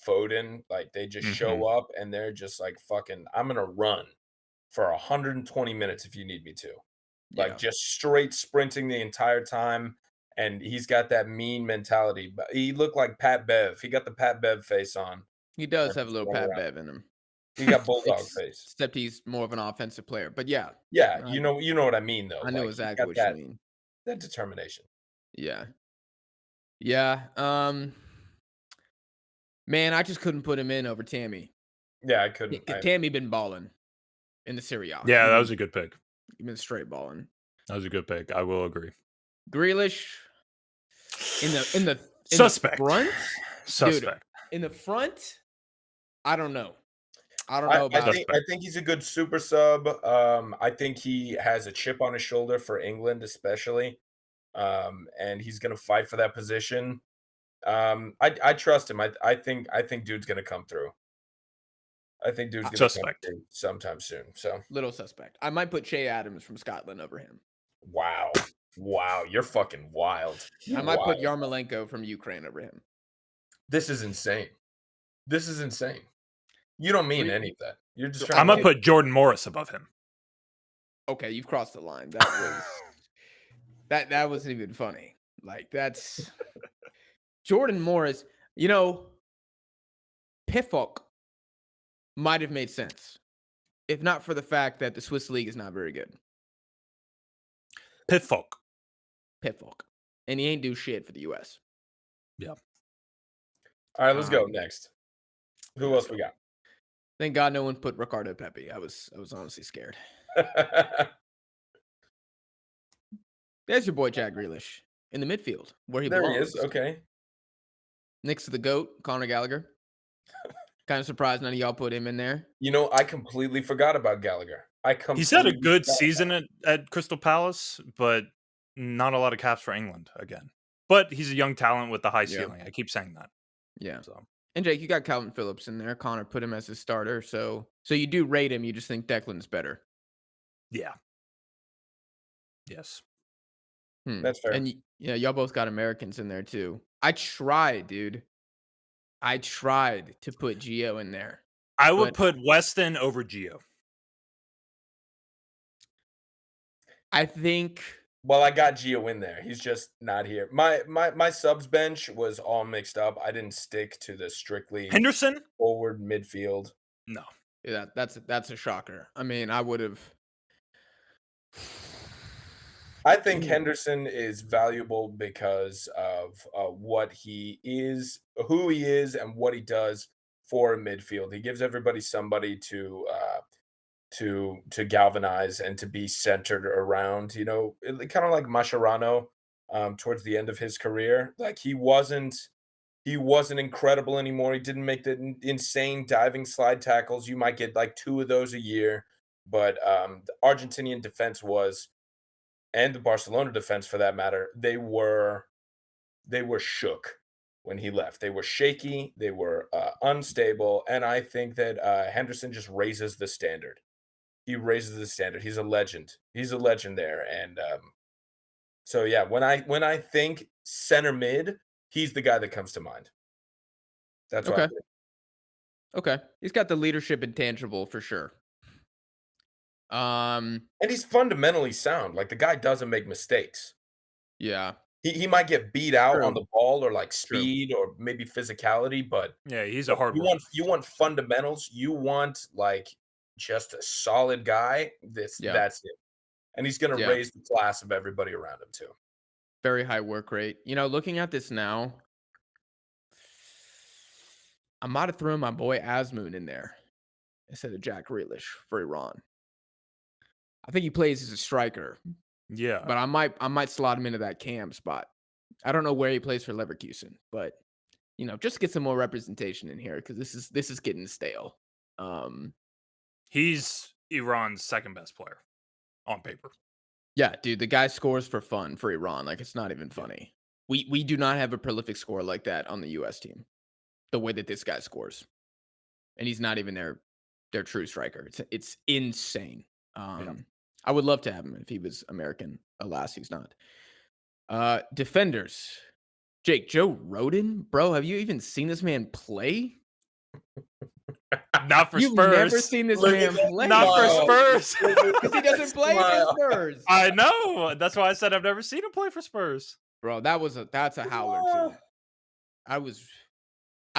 Speaker 2: Foden. Like they just show up and they're just like, fucking, I'm gonna run for 120 minutes if you need me to. Like just straight sprinting the entire time. And he's got that mean mentality. But he looked like Pat Bev. He got the Pat Bev face on.
Speaker 1: He does have a little Pat Bev in him.
Speaker 2: He got bulldog face.
Speaker 1: Except he's more of an offensive player. But yeah.
Speaker 2: Yeah, you know what I mean though.
Speaker 1: I know
Speaker 2: Like,
Speaker 1: exactly what you mean.
Speaker 2: That determination.
Speaker 1: Yeah. Yeah. Man, I just couldn't put him in over Tammy.
Speaker 2: Yeah, I couldn't.
Speaker 1: Tammy been balling in the Serie A.
Speaker 3: Yeah, that was a good pick.
Speaker 1: He's been straight balling.
Speaker 3: That was a good pick. I will agree.
Speaker 1: Grealish in the
Speaker 3: Suspect.
Speaker 1: front.
Speaker 3: Suspect.
Speaker 1: Dude, in the front, I don't know. I don't know about.
Speaker 2: I think he's a good super sub. I think he has a chip on his shoulder for England, especially, and he's gonna fight for that position. I trust him. I think dude's gonna come through. I think dude's gonna come through sometime soon. So
Speaker 1: little suspect. I might put Che Adams from Scotland over him.
Speaker 2: Wow, you're fucking wild.
Speaker 1: I might put Yarmolenko from Ukraine over him.
Speaker 2: This is insane. You don't mean any of that. You're just trying.
Speaker 3: I'm gonna put Jordan Morris above him.
Speaker 1: Okay, you've crossed the line. That was that wasn't even funny. Like that's Jordan Morris. Pifok might have made sense if not for the fact that the Swiss league is not very good.
Speaker 3: Pifok.
Speaker 1: And he ain't do shit for the US.
Speaker 3: Yeah.
Speaker 2: All right, let's go next. Who else we got?
Speaker 1: Thank God no one put Ricardo Pepi. I was honestly scared. There's your boy Jack Grealish in the midfield where he belongs.
Speaker 2: There he is. Okay.
Speaker 1: Next to the GOAT, Conor Gallagher. Kind of surprised none of y'all put him in there.
Speaker 2: I completely forgot about Gallagher.
Speaker 3: He's had a good season at Crystal Palace, but not a lot of caps for England again. But he's a young talent with the high ceiling. I keep saying that.
Speaker 1: Yeah. And Jake, you got Calvin Phillips in there. Connor put him as his starter. So you do rate him. You just think Declan's better.
Speaker 3: Yeah. Yes.
Speaker 2: That's fair.
Speaker 1: And y'all both got Americans in there too. I tried, dude. I tried to put Gio in there.
Speaker 3: I would put Weston over Gio.
Speaker 1: I think.
Speaker 2: Well, I got Gio in there. He's just not here. My subs bench was all mixed up. I didn't stick to the strictly
Speaker 3: Henderson
Speaker 2: forward midfield.
Speaker 3: No.
Speaker 1: Yeah, that's a shocker. I mean, I would have.
Speaker 2: I think Henderson is valuable because of what he is, who he is, and what he does for a midfield. He gives everybody somebody to galvanize and to be centered around. Kind of like Mascherano towards the end of his career. Like he wasn't incredible anymore. He didn't make the insane diving slide tackles. You might get like 2 of those a year, but the Argentinian defense was, and the Barcelona defense for that matter, they were shook when he left. They were shaky, they were unstable, and I think that Henderson just raises the standard. He raises the standard. He's a legend. He's a legend there, and so yeah, when I think center mid, he's the guy that comes to mind. That's why.
Speaker 1: Okay. Okay. He's got the leadership intangible for sure.
Speaker 2: And he's fundamentally sound. Like the guy doesn't make mistakes.
Speaker 1: Yeah.
Speaker 2: He might get beat out on
Speaker 1: True.
Speaker 2: the ball or like
Speaker 1: True.
Speaker 2: speed or maybe physicality, but
Speaker 3: Yeah, he's a hard
Speaker 2: you
Speaker 3: worker.
Speaker 2: want fundamentals. You want like just a solid guy.
Speaker 1: Yeah.
Speaker 2: That's it. And he's gonna
Speaker 1: Yeah.
Speaker 2: raise the class of everybody around him too.
Speaker 1: Very high work rate. Looking at this now, I might have thrown my boy Asmoon in there instead of Jack Grealish for Iran. I think he plays as a striker,
Speaker 3: Yeah.
Speaker 1: but I might slot him into that cam spot. I don't know where he plays for Leverkusen, but just get some more representation in here because this is getting stale.
Speaker 3: He's Iran's second best player on paper.
Speaker 1: Yeah, dude, the guy scores for fun for Iran. Like it's not even funny. We do not have a prolific scorer like that on the US team. The way that this guy scores. And he's not even their true striker. It's insane. I would love to have him if he was American. Alas, he's not. Defenders. Jake, Joe Rodon? Bro, have you even seen this man play?
Speaker 3: Not for
Speaker 1: You've
Speaker 3: Spurs.
Speaker 1: never seen this
Speaker 2: Look
Speaker 1: man
Speaker 2: at that
Speaker 1: play.
Speaker 3: Not for Spurs.
Speaker 1: Because he doesn't play for Spurs.
Speaker 3: I know. That's why I said I've never seen him play for Spurs.
Speaker 1: Bro, that's a howler too. I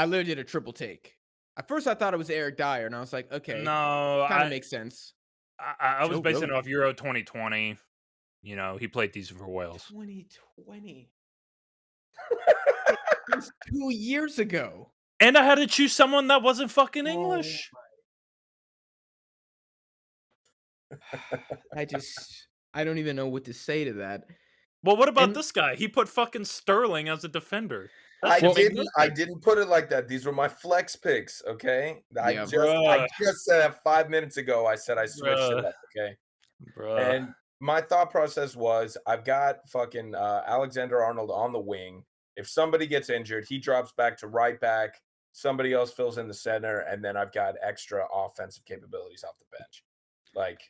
Speaker 1: literally did a triple take. At first, I thought it was Eric Dyer, and I was like, okay,
Speaker 3: No,
Speaker 1: kind of makes sense.
Speaker 3: I was
Speaker 1: Joe
Speaker 3: basing it
Speaker 1: Rodon.
Speaker 3: off Euro 2020. He played decent for Wales.
Speaker 1: 2020. It was 2 years ago.
Speaker 3: And I had to choose someone that wasn't fucking English.
Speaker 1: I don't even know what to say to that.
Speaker 3: Well, what about
Speaker 1: And-
Speaker 3: this guy? He put fucking Sterling as a defender.
Speaker 2: I
Speaker 3: That shit made no
Speaker 2: I
Speaker 3: sense.
Speaker 2: didn't put it like that. These were my flex picks, okay? I
Speaker 1: Yeah.
Speaker 2: just said that 5 minutes ago. I said I switched it
Speaker 3: Bruh.
Speaker 2: up, okay?
Speaker 3: Bruh.
Speaker 2: And my thought process was I've got fucking Alexander Arnold on the wing. If somebody gets injured, he drops back to right back. Somebody else fills in the center, and then I've got extra offensive capabilities off the bench. Like,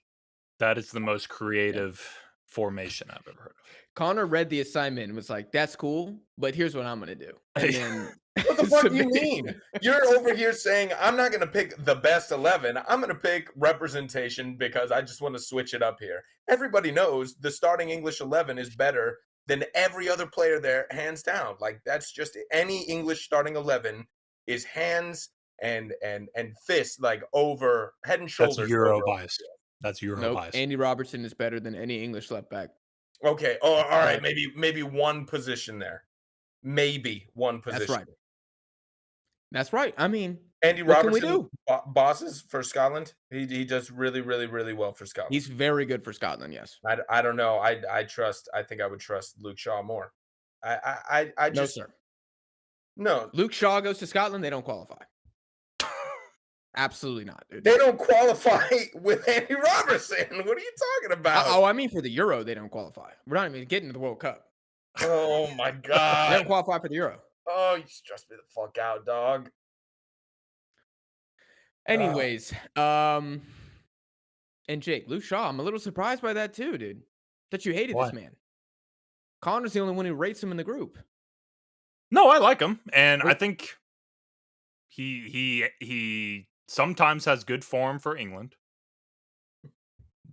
Speaker 3: That is the most creative formation I've ever heard of.
Speaker 1: Connor read the assignment and was like, that's cool, but here's what I'm going to do. And then
Speaker 2: what the fuck do you
Speaker 1: submitted-
Speaker 2: mean? You're over here saying I'm not going to pick the best 11. I'm going to pick representation because I just want to switch it up here. Everybody knows the starting English 11 is better than every other player there, hands down. Like that's just any English starting 11 is hands and fists like over head and shoulders.
Speaker 3: That's Euro
Speaker 2: over.
Speaker 3: bias. That's Euro
Speaker 1: Nope,
Speaker 3: bias.
Speaker 1: Andy Robertson is better than any English left back.
Speaker 2: Okay. Oh, all right.
Speaker 1: Right.
Speaker 2: Maybe one position there. Maybe one position.
Speaker 1: That's right. That's right. I mean,
Speaker 2: Andy
Speaker 1: what can we
Speaker 2: Robertson,
Speaker 1: do?
Speaker 2: bosses for Scotland. He does really, really, really well for Scotland.
Speaker 1: He's very good for Scotland, yes.
Speaker 2: I don't know. I think I would trust Luke Shaw more. I
Speaker 1: No,
Speaker 2: just
Speaker 1: sir.
Speaker 2: no.
Speaker 1: Luke Shaw goes to Scotland, they don't qualify. Absolutely not, dude.
Speaker 2: They don't qualify with Andy Robertson. What are you talking about?
Speaker 1: I mean for the Euro, they don't qualify. We're not even getting to the World Cup.
Speaker 2: Oh my
Speaker 1: They don't
Speaker 2: god.
Speaker 1: qualify for the Euro.
Speaker 2: Oh, you stress me the fuck out, dog.
Speaker 1: Anyways, and Jake, Luke Shaw, I'm a little surprised by that too, dude. That you hated
Speaker 3: Why?
Speaker 1: this man. Connor's the only one who rates him in the group.
Speaker 3: No, I like him, and I
Speaker 1: Wait.
Speaker 3: think he sometimes has good form for England.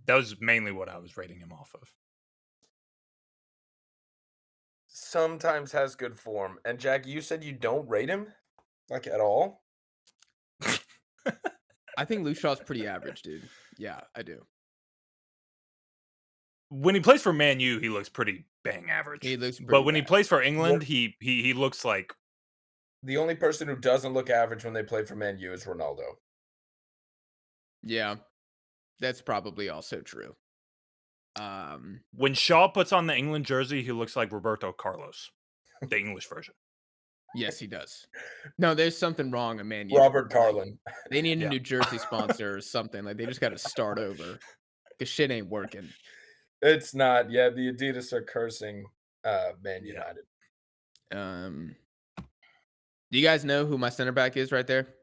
Speaker 3: That was mainly what I was rating him off of.
Speaker 2: Sometimes has good form. And Jack, you said you don't rate him? Like at all?
Speaker 1: I think Luke Shaw's pretty average, dude. Yeah, I do.
Speaker 3: When he plays for Man U, he looks pretty bang average.
Speaker 1: He looks
Speaker 3: but
Speaker 1: pretty
Speaker 3: when he
Speaker 1: bad.
Speaker 3: plays for England, he looks like
Speaker 2: The only person who doesn't look average when they play for Man U is Ronaldo.
Speaker 1: Yeah, that's probably also true.
Speaker 3: When Shaw puts on the England jersey, he looks like Roberto Carlos, the English version.
Speaker 1: Yes, he does. No, there's something wrong in Man U.
Speaker 2: Robert
Speaker 1: Like,
Speaker 2: Carlin.
Speaker 1: they need a
Speaker 3: Yeah.
Speaker 1: New Jersey sponsor or something. Like, they just got to start over because shit ain't working.
Speaker 2: It's not. Yeah, the Adidas are cursing Man
Speaker 3: Yeah.
Speaker 2: United.
Speaker 1: Do you guys know who my center back is right there?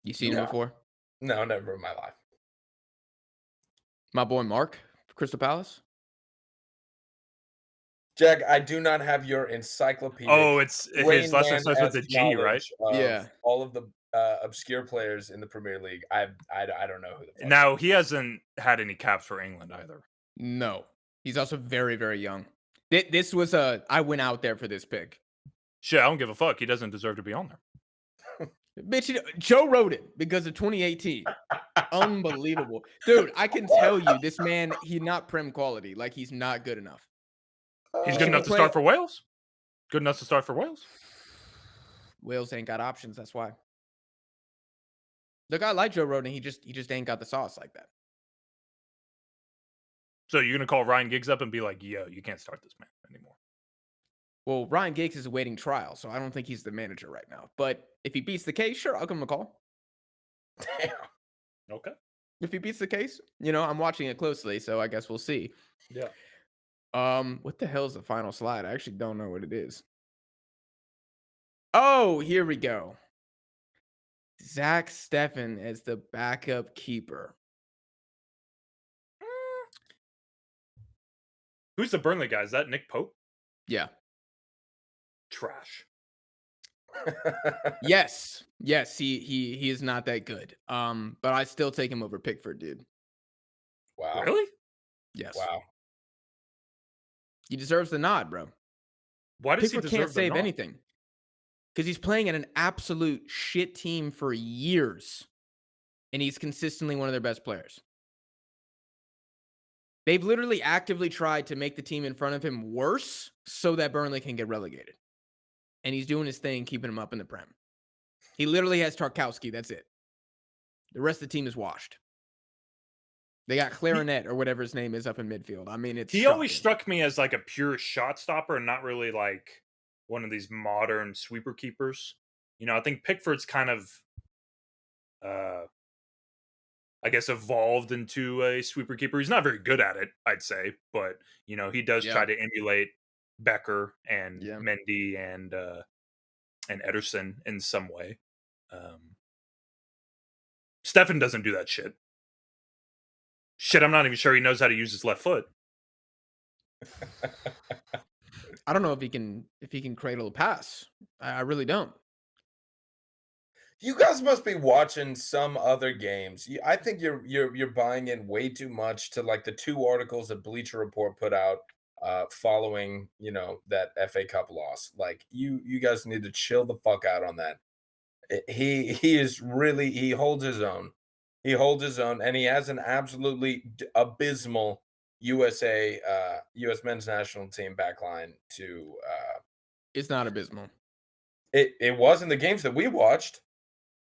Speaker 1: You seen him
Speaker 2: No.
Speaker 1: before?
Speaker 2: No, never in my life.
Speaker 1: My boy Mark, Crystal Palace.
Speaker 2: Jack, I do not have your encyclopedic
Speaker 3: Oh, it's his last name starts with a G, right?
Speaker 1: Yeah.
Speaker 2: All of the obscure players in the Premier League. I don't know who the fuck.
Speaker 3: Now, he hasn't had any caps for England either.
Speaker 1: No, he's also very, very young. This was I went out there for this pick.
Speaker 3: Shit, I don't give a fuck. He doesn't deserve to be on there.
Speaker 1: Bitch, Joe wrote it because of 2018. Unbelievable. Dude, I can tell you this man, he's not Prem quality. Like, he's not good enough.
Speaker 3: He's
Speaker 1: Should
Speaker 3: good
Speaker 1: be
Speaker 3: enough to
Speaker 1: playing-
Speaker 3: start for Wales? Good enough to start for Wales?
Speaker 1: Wales ain't got options, that's why. Look, I like Joe Roden. He just ain't got the sauce like that.
Speaker 3: So you're going to call Ryan Giggs up and be like, yo, you can't start this man anymore.
Speaker 1: Well, Ryan Giggs is awaiting trial, so I don't think he's the manager right now. But if he beats the case, sure, I'll give him a call.
Speaker 2: Damn.
Speaker 3: Okay.
Speaker 1: If he beats the case, I'm watching it closely, so I guess we'll see.
Speaker 3: Yeah.
Speaker 1: What the hell is the final slide? I actually don't know what it is. Oh, here we go. Zach Steffen as the backup keeper.
Speaker 3: Who's the Burnley guy? Is that Nick Pope?
Speaker 1: Yeah.
Speaker 3: Trash.
Speaker 1: Yes. He is not that good. But I still take him over Pickford, dude.
Speaker 2: Wow.
Speaker 3: Really?
Speaker 1: Yes.
Speaker 2: Wow.
Speaker 1: He deserves the nod, bro.
Speaker 3: Why does
Speaker 1: Pickford
Speaker 3: he deserve
Speaker 1: can't
Speaker 3: the
Speaker 1: save
Speaker 3: nod?
Speaker 1: anything. Because he's playing at an absolute shit team for years. And he's consistently one of their best players. They've literally actively tried to make the team in front of him worse so that Burnley can get relegated. And he's doing his thing, keeping him up in the Prem. He literally has Tarkowski. That's it. The rest of the team is washed. They got Clarinet or whatever his name is up in midfield. I mean, it's
Speaker 3: He always
Speaker 1: shocking.
Speaker 3: struck me as like a pure shot stopper and not really like one of these modern sweeper keepers. I think Pickford's kind of, I guess, evolved into a sweeper keeper. He's not very good at it, I'd say, but he does try to emulate Becker and Mendy and Ederson in some way. Steffen doesn't do that shit. Shit, I'm not even sure he knows how to use his left foot.
Speaker 1: I don't know if he can cradle a pass. I really don't.
Speaker 2: You guys must be watching some other games. I think you're buying in way too much to like the 2 articles that Bleacher Report put out following that FA Cup loss. Like you guys need to chill the fuck out on that. He is really, he holds his own. He holds his own, and he has an absolutely abysmal US men's national team backline to
Speaker 1: It's not abysmal.
Speaker 2: It was in the games that we watched.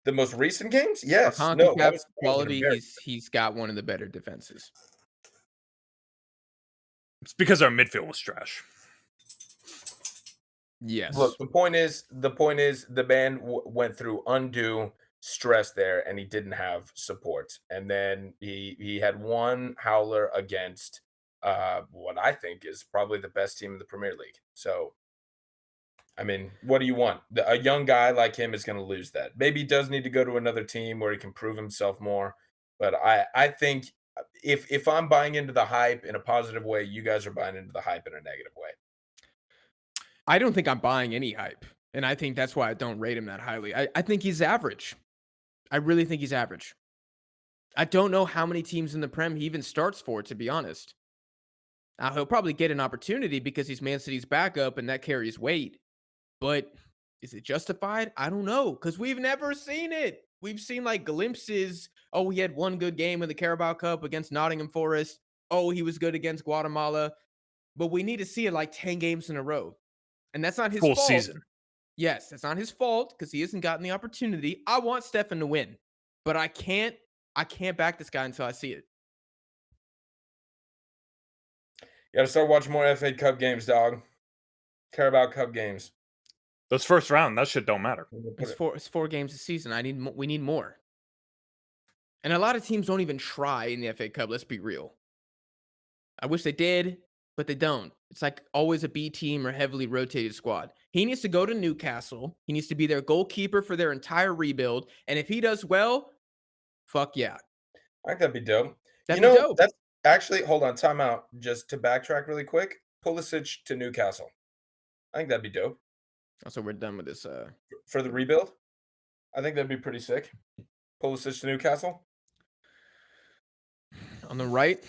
Speaker 2: The most recent games? Yes.
Speaker 1: For
Speaker 2: No,
Speaker 1: CONCACAF quality, he's got one of the better defenses.
Speaker 3: It's because our midfield was trash.
Speaker 1: Yes.
Speaker 2: Look, the point is the man went through undue stress there, and he didn't have support. And then he had one howler against what I think is probably the best team in the Premier League. So, I mean, what do you want? A young guy like him is going to lose that. Maybe he does need to go to another team where he can prove himself more. But I think if I'm buying into the hype in a positive way, you guys are buying into the hype in a negative way.
Speaker 1: I don't think I'm buying any hype. And I think that's why I don't rate him that highly. I think he's average. I really think he's average. I don't know how many teams in the Prem he even starts for, to be honest. Now, he'll probably get an opportunity because he's Man City's backup and that carries weight. But is it justified? I don't know, because we've never seen it. We've seen like glimpses. Oh, he had one good game in the Carabao Cup against Nottingham Forest. Oh, he was good against Guatemala. but we need to see it like 10 games in a row. And that's not his
Speaker 3: Full
Speaker 1: fault.
Speaker 3: season.
Speaker 1: Yes, that's not his fault because he hasn't gotten the opportunity. I want Stefan to win, but I can't back this guy until I see it.
Speaker 2: You got to start watching more FA Cup games, dog. Care about Cup games.
Speaker 3: Those first round, that shit don't matter.
Speaker 1: It's 4 games a season. We need more. And a lot of teams don't even try in the FA Cup. Let's be real. I wish they did, but they don't. It's like always a B team or heavily rotated squad. He needs to go to Newcastle. He needs to be their goalkeeper for their entire rebuild. And if he does well, fuck yeah.
Speaker 2: I think that'd be dope.
Speaker 1: That'd be dope.
Speaker 2: That's actually, hold on, time out. Just to backtrack really quick, Pulisic to Newcastle. I think that'd be dope.
Speaker 1: So we're done with this.
Speaker 2: For the rebuild, I think that'd be pretty sick. Pulisic to Newcastle.
Speaker 1: On the right,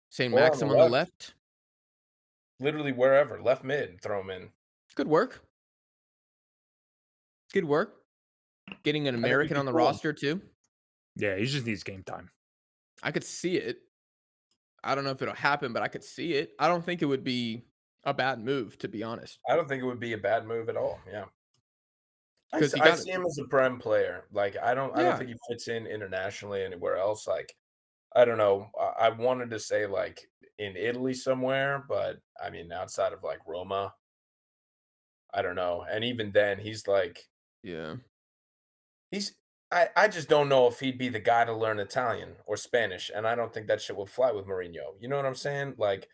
Speaker 1: St.
Speaker 2: Or on
Speaker 1: Maxim
Speaker 2: the
Speaker 1: on the
Speaker 2: left.
Speaker 1: left.
Speaker 2: Literally wherever. Left mid, throw him in.
Speaker 1: Good work. Good work. Getting an American on the roster too.
Speaker 3: Yeah, he just needs game time.
Speaker 1: I could see it. I don't know if it'll happen, but I could see it. I don't think it would be a bad move, to be honest.
Speaker 2: I don't think it would be a bad move at all. Yeah. I
Speaker 1: 'Cause he
Speaker 2: I
Speaker 1: got
Speaker 2: see him as a prem player. Like, I don't
Speaker 1: Yeah.
Speaker 2: think he fits in internationally anywhere else. Like, I don't know. I wanted to say like in Italy somewhere, but I mean outside of like Roma, I don't know. And even then, he's like
Speaker 1: Yeah.
Speaker 2: I just don't know if he'd be the guy to learn Italian or Spanish, and I don't think that shit would fly with Mourinho. You know what I'm saying? Like,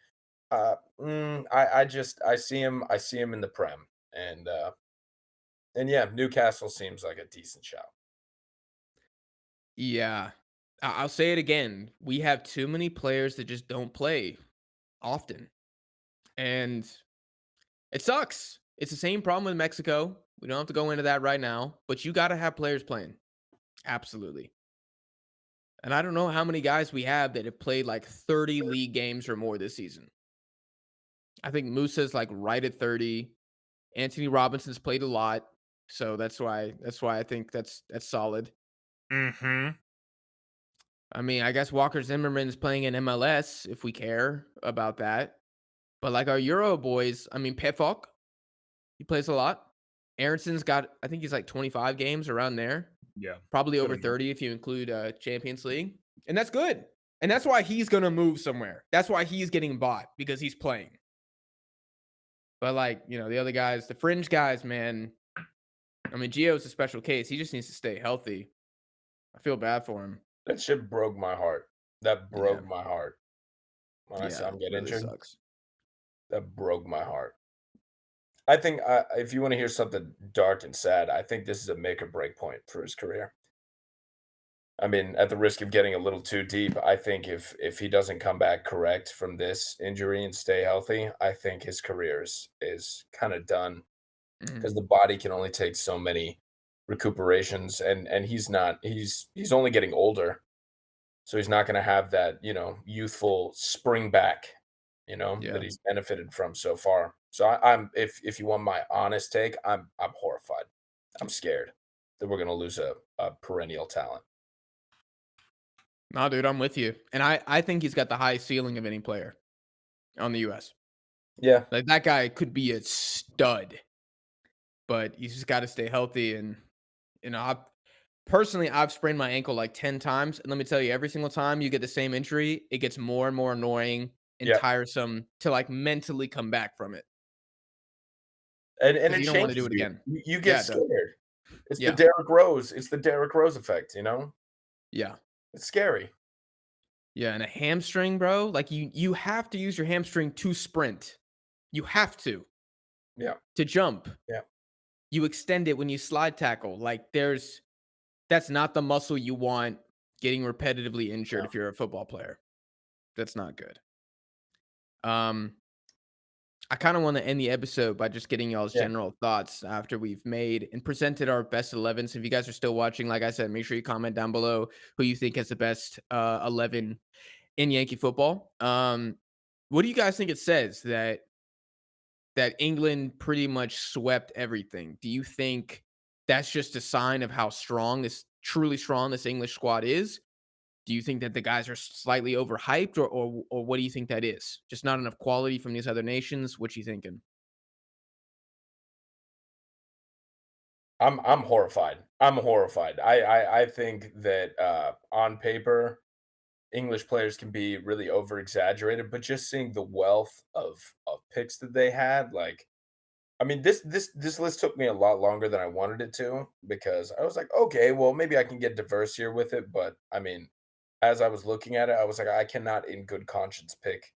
Speaker 2: I see him in the Prem, and yeah, Newcastle seems like a decent shout.
Speaker 1: Yeah. I'll say it again. We have too many players that just don't play often. And it sucks. It's the same problem with Mexico. We don't have to go into that right now, but you got to have players playing. Absolutely. And I don't know how many guys we have that have played like 30 league games or more this season. I think Musa's like right at 30. Anthony Robinson's played a lot. So that's why I think that's solid.
Speaker 3: Mm-hmm.
Speaker 1: I mean, I guess Walker Zimmerman's playing in MLS if we care about that. But like our Euro boys, I mean, Pefok, he plays a lot. Aaronson's got, I think he's like 25 games around there.
Speaker 3: Yeah.
Speaker 1: Probably
Speaker 3: Good
Speaker 1: over
Speaker 3: enough.
Speaker 1: 30 if you include Champions League. And that's good. And that's why he's going to move somewhere. That's why he's getting bought, because he's playing. But like, you know, the other guys, the fringe guys, man, I mean, Gio's a special case. He just needs to stay healthy. I feel bad for him.
Speaker 2: That shit broke my heart. That broke
Speaker 1: Yeah.
Speaker 2: my heart. When I saw him get
Speaker 1: really
Speaker 2: injured,
Speaker 1: sucks.
Speaker 2: that broke my heart. I think if you want to hear something dark and sad, I think this is a make or break point for his career. I mean, at the risk of getting a little too deep, I think if he doesn't come back correct from this injury and stay healthy, I think his career is kind of done, because the body can only take so many recuperations, and he's only getting older, so he's not going to have that, you know, youthful spring back, you know,
Speaker 1: Yeah.
Speaker 2: that he's benefited from so far. So I'm if you want my honest take, I'm horrified. I'm scared that we're going to lose a perennial talent.
Speaker 1: No, dude, I'm with you. And I think he's got the highest ceiling of any player on the US.
Speaker 2: Yeah.
Speaker 1: Like, that guy could be a stud, but he's just got to stay healthy. And, you know, I've sprained my ankle like 10 times. And let me tell you, every single time you get the same injury, it gets more and more annoying and
Speaker 2: Yeah.
Speaker 1: tiresome to like mentally come back from it.
Speaker 2: And
Speaker 1: 'Cause
Speaker 2: it
Speaker 1: you don't wanna do
Speaker 2: changes
Speaker 1: it
Speaker 2: you.
Speaker 1: again.
Speaker 2: You
Speaker 1: Yeah,
Speaker 2: get
Speaker 1: it does.
Speaker 2: scared. It's
Speaker 1: Yeah.
Speaker 2: the Derrick Rose. It's the Derrick Rose effect, you know?
Speaker 1: Yeah.
Speaker 2: It's scary.
Speaker 1: Yeah. And a hamstring, bro, like you have to use your hamstring to sprint. You have to.
Speaker 2: Yeah.
Speaker 1: To jump.
Speaker 2: Yeah.
Speaker 1: You extend it when you slide tackle. Like, that's not the muscle you want getting repetitively injured
Speaker 2: No.
Speaker 1: if you're a football player. That's not good. I kind of want to end the episode by just getting y'all's
Speaker 2: Yeah.
Speaker 1: general thoughts after we've made and presented our best 11. So if you guys are still watching, like I said, make sure you comment down below who you think has the best 11 in Yankee football. What do you guys think it says that England pretty much swept everything? Do you think that's just a sign of how truly strong this English squad is? Do you think that the guys are slightly overhyped, or what do you think that is? Just not enough quality from these other nations? What you thinking?
Speaker 2: I'm horrified. I'm horrified. I think that on paper, English players can be really over exaggerated, but just seeing the wealth of picks that they had, like I mean, this list took me a lot longer than I wanted it to because I was like, okay, well, maybe I can get diverse here with it. But I mean, as I was looking at it, I was like, I cannot in good conscience pick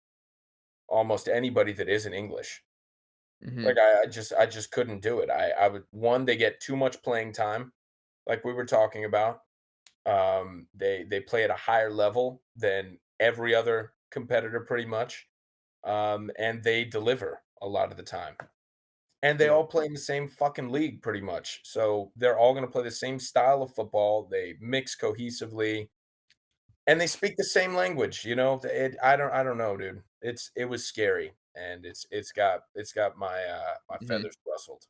Speaker 2: almost anybody that isn't English.
Speaker 1: Hmm.
Speaker 2: Like I just couldn't do it. I would one, they get too much playing time, like we were talking about. They play at a higher level than every other competitor pretty much. And they deliver a lot of the time. And they
Speaker 1: Yeah.
Speaker 2: all play in the same fucking league pretty much. So they're all gonna play the same style of football. They mix cohesively and they speak the same language, you know? I don't know, dude. It was scary and it's got my my
Speaker 1: Hmm.
Speaker 2: feathers rustled.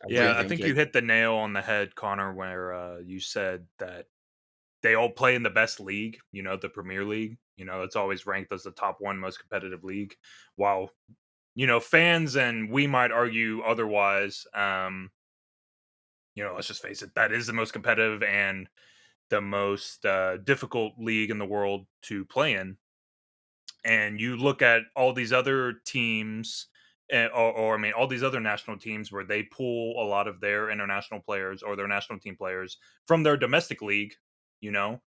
Speaker 1: What do you
Speaker 3: Yeah, I
Speaker 1: think,
Speaker 3: think you
Speaker 1: Jake?
Speaker 3: hit the nail on the head, Connor, where you said that they all play in the best league, the Premier League. It's always ranked as the top one most competitive league. While, fans and we might argue otherwise, let's just face it, that is the most competitive and the most difficult league in the world to play in. And you look at all these other teams, or I mean, all these other national teams where they pull a lot of their international players or their national team players from their domestic league, you know,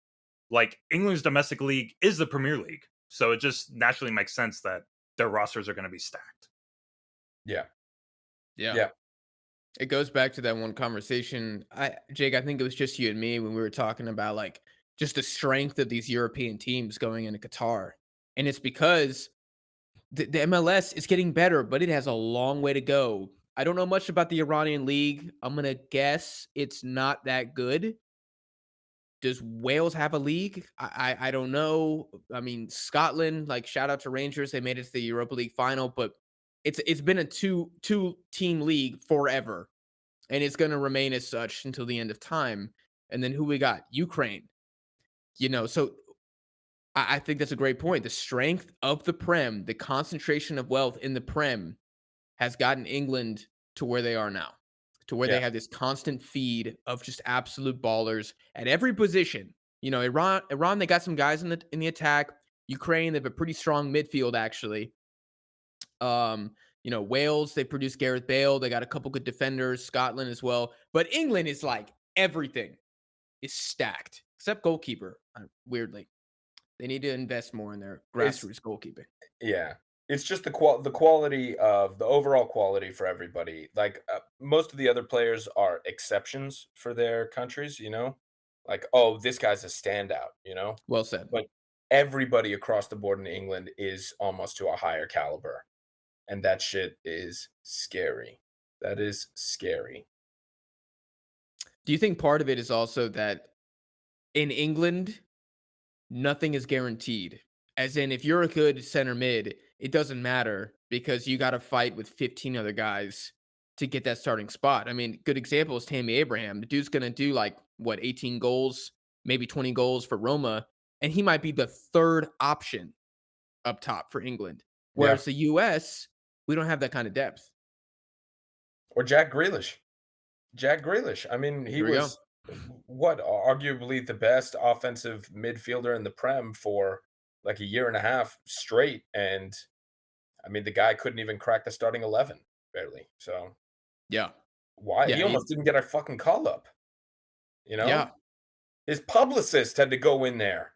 Speaker 3: like England's domestic league is the Premier League. So it just naturally makes sense that their rosters are going to be stacked.
Speaker 2: Yeah.
Speaker 1: Yeah.
Speaker 2: Yeah.
Speaker 1: It goes back to that one conversation. Jake, I think it was just you and me when we were talking about like just the strength of these European teams going into Qatar. And it's because the MLS is getting better, but it has a long way to go. I don't know much about the Iranian league. I'm gonna guess it's not that good. Does Wales have a league? I don't know. I mean, Scotland, like shout out to Rangers, they made it to the Europa League final, but it's been a two team league forever, and it's gonna remain as such until the end of time. And then who we got? Ukraine. So I think that's a great point. The strength of the Prem, the concentration of wealth in the Prem has gotten England to where they are now, to where they
Speaker 2: Yeah.
Speaker 1: have this constant feed of just absolute ballers at every position. Iran, they got some guys in the attack. Ukraine, they have a pretty strong midfield actually. Wales, they produce Gareth Bale. They got a couple good defenders. Scotland as well, but England is like everything is stacked except goalkeeper. Weirdly, they need to invest more in their
Speaker 2: It's
Speaker 1: grassroots goalkeeping.
Speaker 2: Yeah. It's just the quality of the overall quality for everybody. Like, most of the other players are exceptions for their countries, you know? Like, "Oh, this guy's a standout," you know?
Speaker 1: Well said.
Speaker 2: But everybody across the board in England is almost to a higher caliber, and that shit is scary. That is scary.
Speaker 1: Do you think part of it is also that in England, nothing is guaranteed? As in, if you're a good center mid, it doesn't matter because you got to fight with 15 other guys to get that starting spot. I mean, good example is Tammy Abraham. The dude's going to do like, what, 18 goals, maybe 20 goals for Roma, and he might be the third option up top for England.
Speaker 2: Yeah.
Speaker 1: Whereas the US, we don't have that kind of depth.
Speaker 2: Or Jack Grealish. Jack Grealish. I mean, he
Speaker 1: Here we go.
Speaker 2: was what arguably the best offensive midfielder in the Prem for like a year and a half straight, and I mean, the guy couldn't even crack the starting 11 barely. So
Speaker 1: Yeah.
Speaker 2: why
Speaker 1: Yeah.
Speaker 2: he almost didn't get our fucking call up, you know?
Speaker 1: Yeah.
Speaker 2: His publicist had to go in there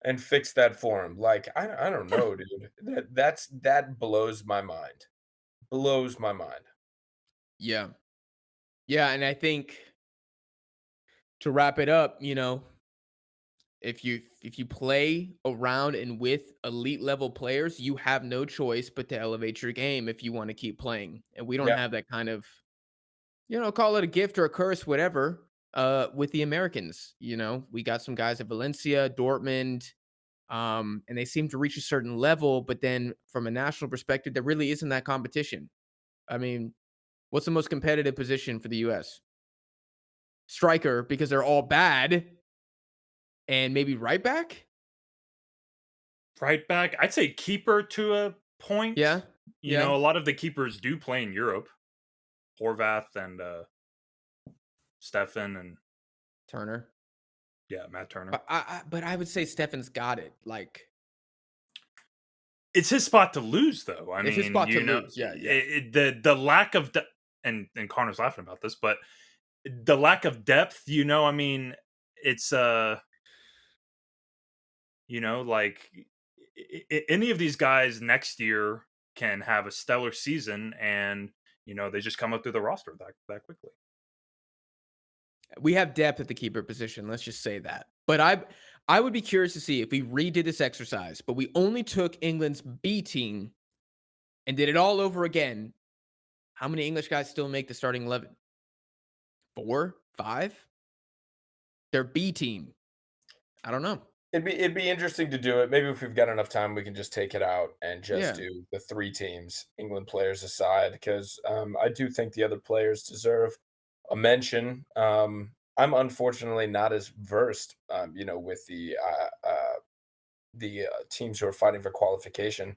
Speaker 2: and fix that for him. Like, I don't know, dude. That blows my mind. Blows my mind.
Speaker 1: Yeah. Yeah. And I think to wrap it up, if you play around and with elite level players, you have no choice but to elevate your game if you want to keep playing. And we don't
Speaker 2: Yeah.
Speaker 1: have that kind of, call it a gift or a curse, whatever, with the Americans. We got some guys at Valencia, Dortmund, and they seem to reach a certain level, but then from a national perspective, there really isn't that competition. I mean, what's the most competitive position for the US? Striker, because they're all bad, and maybe right back?
Speaker 3: Right back, I'd say keeper to a point.
Speaker 1: Yeah, yeah.
Speaker 3: A lot of the keepers do play in Europe. Horvath and Stefan and
Speaker 1: Turner.
Speaker 3: yeah, Matt Turner.
Speaker 1: But I would say Stefan's got it. Like,
Speaker 3: It's his spot to lose, though. I
Speaker 1: it's his
Speaker 3: mean,
Speaker 1: spot to lose. Yeah, yeah.
Speaker 3: the lack of and Connor's laughing about this, but the lack of depth. I mean, it's like any of these guys next year can have a stellar season, and they just come up through the roster that quickly.
Speaker 1: We have depth at the keeper position. Let's just say that. But I would be curious to see if we redid this exercise, but we only took England's B team and did it all over again. How many English guys still make the starting 11? 4, 5? Their B team. I don't know.
Speaker 2: It'd be interesting to do it. Maybe if we've got enough time, we can just take it out and just
Speaker 1: Yeah.
Speaker 2: do the 3 teams, England players aside, because I do think the other players deserve a mention. I'm unfortunately not as versed, with the teams who are fighting for qualification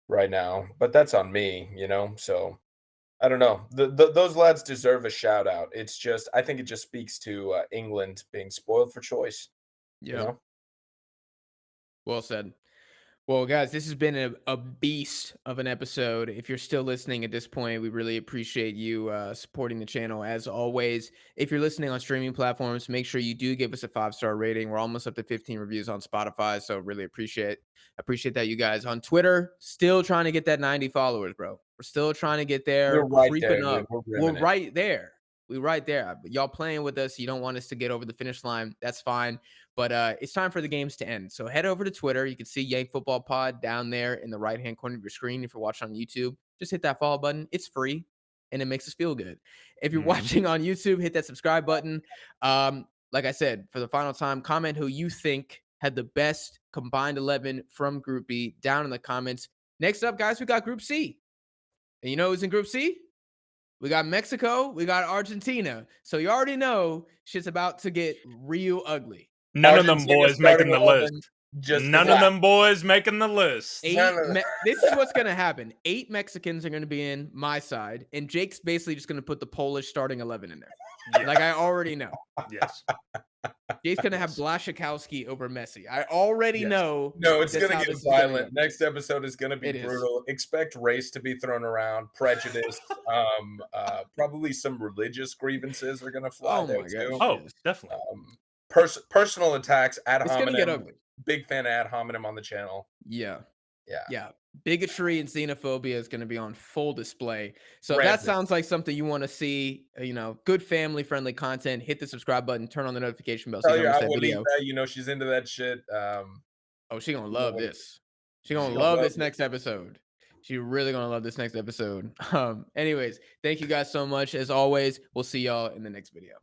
Speaker 2: right now, but that's on me. So I don't know. Those lads deserve a shout out. It's just I think it just speaks to England being spoiled for choice. You
Speaker 1: Yeah.
Speaker 2: know.
Speaker 1: Well said. Well, guys, this has been a beast of an episode. If you're still listening at this point, we really appreciate you supporting the channel. As always, if you're listening on streaming platforms, make sure you do give us a 5-star rating. We're almost up to 15 reviews on Spotify, so really appreciate that, you guys. On Twitter, still trying to get that 90 followers, bro. We're still trying to get there.
Speaker 2: We're right
Speaker 1: Creeping
Speaker 2: there, dude.
Speaker 1: up.
Speaker 2: We're
Speaker 1: We're
Speaker 2: rimming it.
Speaker 1: right there. We're right there. Y'all playing with us. You don't want us to get over the finish line. That's fine. But it's time for the games to end. So head over to Twitter. You can see Yankee Football Pod down there in the right-hand corner of your screen. If you're watching on YouTube, just hit that follow button. It's free, and it makes us feel good. If you're
Speaker 3: Mhm.
Speaker 1: watching on YouTube, hit that subscribe button. Like I said, for the final time, comment who you think had the best combined 11 from Group B down in the comments. Next up, guys, we got Group C. And you know who's in Group C? We got Mexico. We got Argentina. So you already know shit's about to get real ugly.
Speaker 3: None of them
Speaker 2: Argentina
Speaker 3: boys making
Speaker 2: starting
Speaker 3: the
Speaker 2: 11,
Speaker 3: list.
Speaker 2: just
Speaker 3: None of them boys making the list.
Speaker 1: This is what's going to happen. 8 Mexicans are going to be in my side, and Jake's basically just going to put the Polish starting 11 in there.
Speaker 3: Yeah.
Speaker 1: Like, I already know.
Speaker 3: Yes.
Speaker 1: Jake's going to have Blaszczykowski over Messi. I already know.
Speaker 2: No, it's
Speaker 1: that's
Speaker 2: going
Speaker 1: how
Speaker 2: to
Speaker 1: this
Speaker 2: get
Speaker 1: is gonna
Speaker 2: violent.
Speaker 1: go.
Speaker 2: Next episode is going to be
Speaker 1: It is.
Speaker 2: brutal. Expect race to be thrown around, prejudice, probably some religious grievances are going to fly
Speaker 1: Oh
Speaker 2: there
Speaker 1: my
Speaker 2: too.
Speaker 1: gosh.
Speaker 3: Oh,
Speaker 1: Yes.
Speaker 3: definitely.
Speaker 2: Personal attacks ad
Speaker 1: It's going to get
Speaker 2: hominem.
Speaker 1: ugly.
Speaker 2: Big fan of ad hominem on the channel.
Speaker 1: Yeah.
Speaker 2: Yeah.
Speaker 1: Yeah. Bigotry and xenophobia is going to be on full display. So if that
Speaker 2: Rampant.
Speaker 1: sounds like something you want to see, good family friendly content, hit the subscribe button, turn on the notification bell so
Speaker 2: Tell
Speaker 1: you
Speaker 2: you,
Speaker 1: don't miss that
Speaker 2: Abuelita,
Speaker 1: video.
Speaker 2: she's into that shit.
Speaker 1: Oh, she gonna love this. She
Speaker 2: She
Speaker 1: gonna
Speaker 2: gonna
Speaker 1: love
Speaker 2: love
Speaker 1: this
Speaker 2: it.
Speaker 1: next episode. She really gonna love this next episode. Anyways, thank you guys so much. As always, we'll see y'all in the next video.